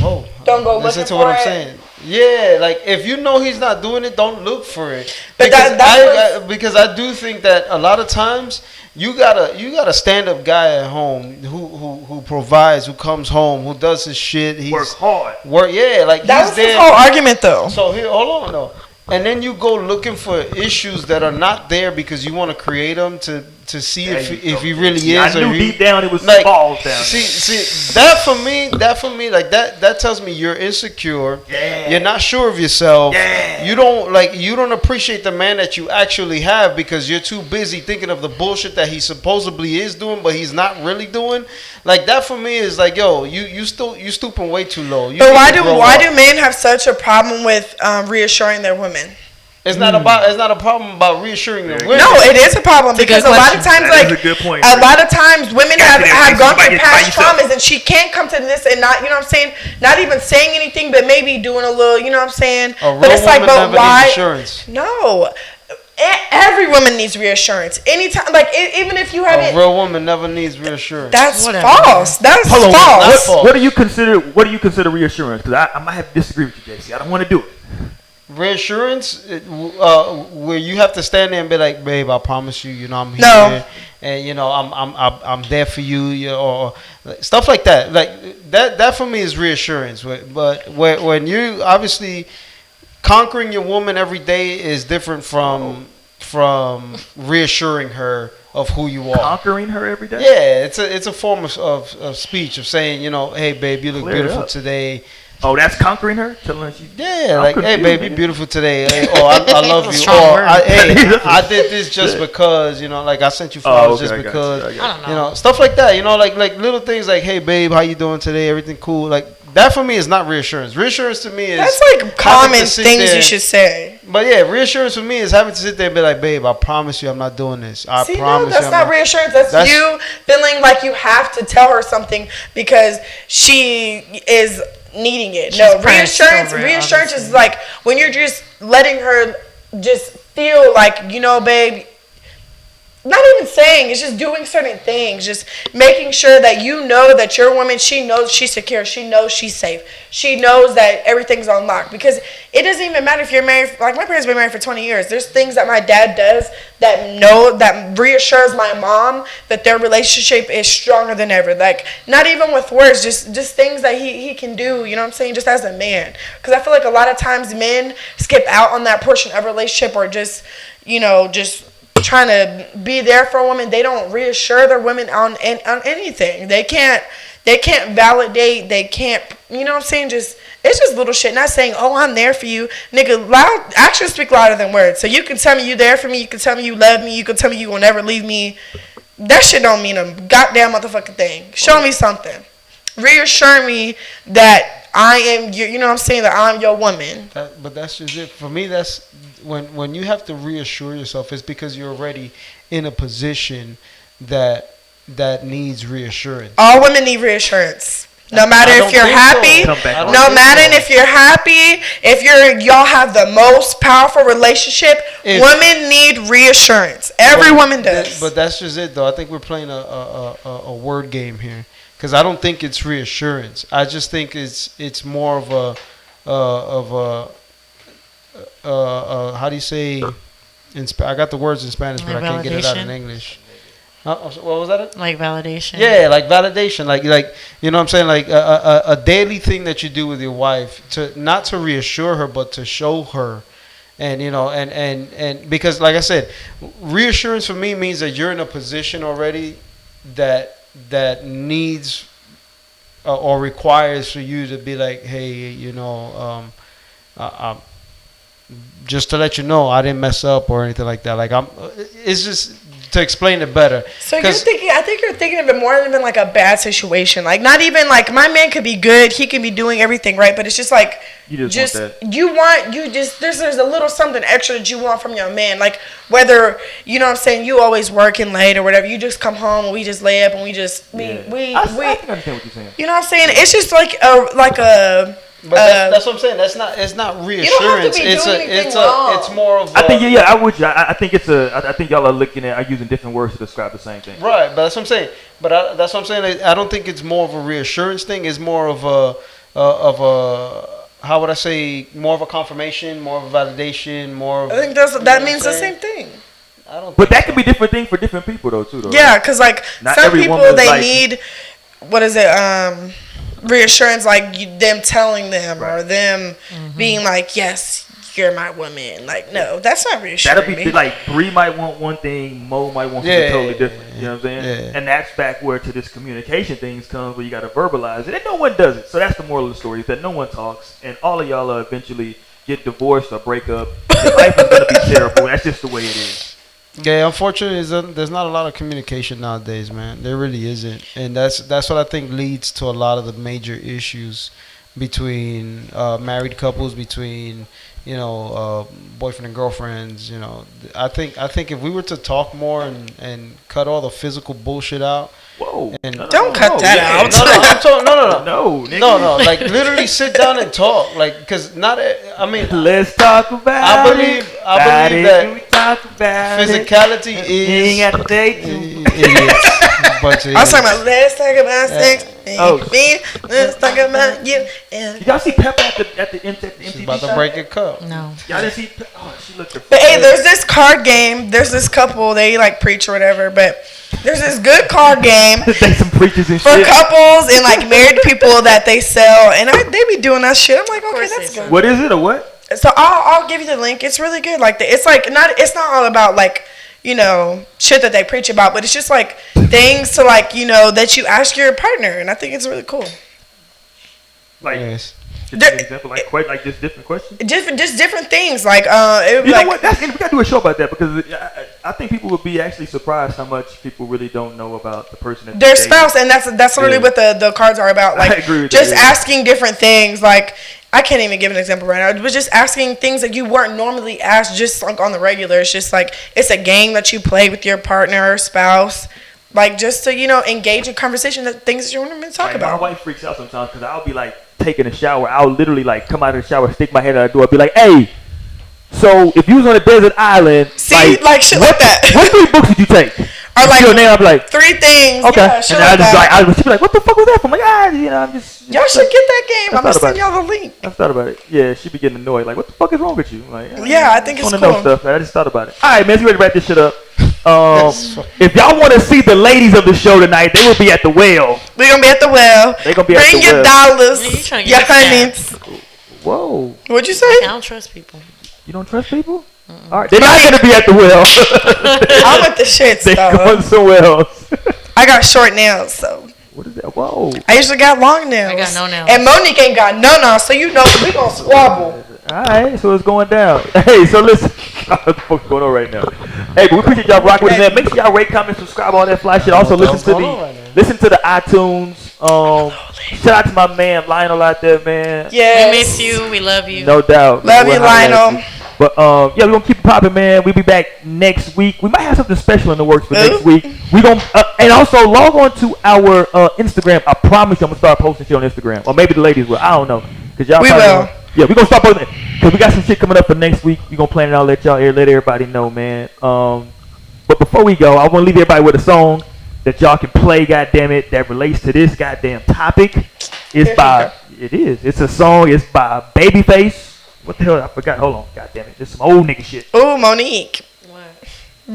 whoa, Don't go listen looking to what for I'm it. saying. Yeah, like if you know he's not doing it, don't look for it. But Because that's because I do think that a lot of times you got a stand up guy at home who provides, who comes home, who does his shit. He's Work hard. yeah, like That he's was there. his whole argument, though. So here, hold on though. And then you go looking for issues that are not there because you want to create them to see There if you if go. he really Yeah, is. I or knew he, deep down it was like, balls down. see that for me, like that tells me you're insecure. Yeah. You're not sure of yourself. Yeah. You don't appreciate the man that you actually have because you're too busy thinking of the bullshit that he supposedly is doing, but he's not really doing. Like that for me is like, yo, you stooping way too low. You But need why to do grow up. men have such a problem with reassuring their women? It's not a problem about reassuring the women. No, it is a problem It's a because good a lot of question. times, That is like a good point, a Bree. lot of times, women Got have, to that have place gone by through yourself. past traumas, and she can't come to this and not, you know what I'm saying, not even saying anything, but maybe doing a little, you know what I'm saying. A real But it's like, woman but never why? needs insurance. No. every woman needs reassurance. Anytime, like even if you A haven't, real woman never needs reassurance. that's Whatever. false. That's Hold on. false. false. What do you consider reassurance? Because I might have to disagree with you, JC. I don't want to do it. Reassurance, where you have to stand there and be like, babe, I promise you, I'm here, No. and I'm there for you, or stuff like that. Like that for me is reassurance. But when you obviously conquering your woman every day is different from reassuring her of who you are. Conquering her every day. Yeah, it's a form of speech of saying, hey babe, you look Clear it beautiful up. today. Oh, that's conquering her, telling her she. Yeah, I'm like, hey, confused, baby, man. beautiful today. Hey, I love you. Strong Or, word. hey, I did this just because, like, I sent you flowers okay, just I got you, because. I got I don't know. Stuff like that. Like little things like, hey, babe, how you doing today? Everything cool? Like, that for me is not reassurance. Reassurance to me is. That's like having common to sit things there- you should say. But yeah, reassurance for me is having to sit there and be like, babe, I promise you I'm not doing this. I See, no, promise that's you not reassurance. That's you feeling like you have to tell her something because she is needing it. No, She's pressed reassurance. over it, Reassurance is obviously. like when you're just letting her just feel like, babe. Not even saying, it's just doing certain things, just making sure that you know that your woman, she knows she's secure, she knows she's safe, she knows that everything's on lock. Because it doesn't even matter if you're married, like my parents been married for 20 years. There's things that my dad does that reassures my mom that their relationship is stronger than ever. Like, not even with words, just things that he can do, you know what I'm saying, just as a man. Because I feel like a lot of times men skip out on that portion of relationship or just trying to be there for a woman. They don't reassure their women on anything. They can't validate. They can't, you know what I'm saying? It's just little shit. Not saying, oh, I'm there for you. Nigga, actions speak louder than words. So you can tell me you there for me. You can tell me you love me. You can tell me you will never leave me. That shit don't mean a goddamn motherfucking thing. Show me something. Reassure me that I am, you know what I'm saying, that I'm your woman. But that's just it. For me, that's when you have to reassure yourself, it's because you're already in a position that needs reassurance. All women need reassurance. No matter if you're happy, no matter if you're happy, if y'all have the most powerful relationship, women need reassurance. Every woman does. But that's just it, though. I think we're playing a word game here, because I don't think it's reassurance. I just think it's more of a how do you say? I got the words in Spanish, but I can't get it out in English. What was that? Like validation. Yeah, like validation, like you know what I'm saying, like a daily thing that you do with your wife to not to reassure her, but to show her, and and because like I said, reassurance for me means that you're in a position already that needs or requires for you to be like, hey, just to let you know I didn't mess up or anything like that. Like it's just to explain it better. So I think you're thinking of it more than like a bad situation. Like not even like my man could be good, he can be doing everything right, but it's just like you just want that. There's a little something extra that you want from your man. Like whether you know what I'm saying, you always working late or whatever, you just come home and we just lay up and we just I think I understand what you're saying. you know what I'm saying? It's just like a But that's what I'm saying. It's not reassurance. It's more of. I think I would. I think I think y'all are using different words to describe the same thing. Right, but that's what I'm saying. But that's what I'm saying. I don't think it's more of a reassurance thing. It's more of a how would I say, more of a confirmation, more of a validation, more. I think that means the same thing. I don't. But that could be different thing for different people though too. Yeah, because like Not some every people woman is they like- need what is it reassurance, like them telling them or them being like, yes, you're my woman. Like, no, that's not reassuring That'll be me. like Bree might want one thing, Mo might want something totally different. You know what I'm saying? Yeah. And that's back where to this communication things comes where you got to verbalize it, and no one does it. So that's the moral of the story: is that no one talks, and all of y'all eventually get divorced or break up. Your life is gonna be terrible. That's just the way it is. Yeah, unfortunately, there's not a lot of communication nowadays, man. There really isn't, and that's what I think leads to a lot of the major issues between married couples, between boyfriend and girlfriends. I think if we were to talk more and cut all the physical bullshit out. Whoa! And Don't cut that out. No. Like literally sit down and talk. Like, because let's talk about I believe that we talk about physicality it. is You ain't got to date too. idiots. Bunch of I was idiots. talking about let's talk about sex. Oh. Let's talk about you. And Did y'all see Pepper at the MTV? She's about to break a cup. No. Y'all didn't see? Oh, she looked. But hey, there's this card game. There's this couple. They like preach or whatever. But there's this good card game They some preachers and for shit. couples and like married people that they sell, and they be doing that shit. I'm like, okay, course that's they good. do. What is it or what? So I'll give you the link. It's really good. Like it's like it's not all about like shit that they preach about, but it's just like things to like that you ask your partner, and I think it's really cool. Like, Yes. just an example, like just different questions. Just different things. Like it would be You know like, what? We gotta do a show about that because I think people would be actually surprised how much people really don't know about the person that their they date. spouse, and that's literally Yeah. what the cards are about. Like I agree with just that, yeah. asking different things. Like I can't even give an example right now, but just asking things that you weren't normally asked, just like on the regular. It's just like it's a game that you play with your partner or spouse, like just to engage in conversation, that things that you want to talk Like, about. my wife freaks out sometimes because I'll be like taking a shower. I'll literally like come out of the shower, stick my head out the door, be like, "Hey, so if you was on a desert island, See, like shit like that. what 3 books did you take?" Or like your name, I'll be like, 3 things. "Okay," Yeah, and shit then I like just that. she'd be like, "What the fuck was that from?" I'm like, I'm just. Y'all should get that game. I I'm gonna thought send about y'all the link. I thought about it. Yeah, she be getting annoyed. Like, what the fuck is wrong with you? Like, Yeah, I think it's want to know cool. stuff. Man. I just thought about it. All right, man. So you ready to wrap this shit up? If y'all want to see the ladies of the show tonight, they will be at the well. We're gonna be at the well. They gonna be at Bring the your well. dollars, You trying to your get us honeys. Whoa, What'd you say? I don't trust people. you don't trust people? All right, they're not gonna be at the well. I'm with the shits They're though. going somewhere else. I got short nails, so What is that? Whoa. I usually got long nails. I got no nails. And Monique ain't got no nails, so we gonna squabble. All right, so it's going down. Hey, so listen, what the fuck's going on right now? Hey, but we appreciate y'all rocking with us, man. Make sure y'all rate, comment, subscribe, all that fly shit. Also, listen to the iTunes. Shout out to my man Lionel out there, man. Yes. We miss you. We love you. No doubt. Love We'll you, holler at Lionel. you. But yeah, we're gonna keep it popping, man. We'll be back next week. We might have something special in the works for next week. We gonna and also log on to our Instagram. I promise you, I'm gonna start posting shit on Instagram, or maybe the ladies will. I don't know, cause y'all. We probably will. don't- Yeah, we gonna start posting because we got some shit coming up for next week. We gonna plan it out, let everybody know, man. But before we go, I want to leave everybody with a song that y'all can play. Goddamn it, that relates to this goddamn topic. It's a song. It's by Babyface. What the hell? I forgot. Hold on. God damn it. This some old nigga shit. Ooh, Monique. What?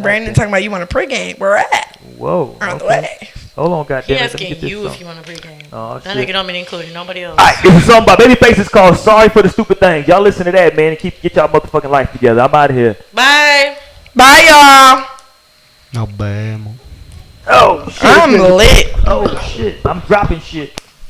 Brandon talking about you want a pregame. Where at? Whoa. On the okay. way. Hold on, He goddamn it. Let me asking get this you song. if you want to pregame. Oh, That shit. nigga don't mean including nobody else. Alright, it's a song by Babyface. It's called "Sorry for the Stupid Things." Y'all listen to that, man, and get y'all motherfucking life together. I'm out of here. Bye. Bye, y'all. No bad. Oh shit. I'm lit. Oh shit. I'm dropping shit.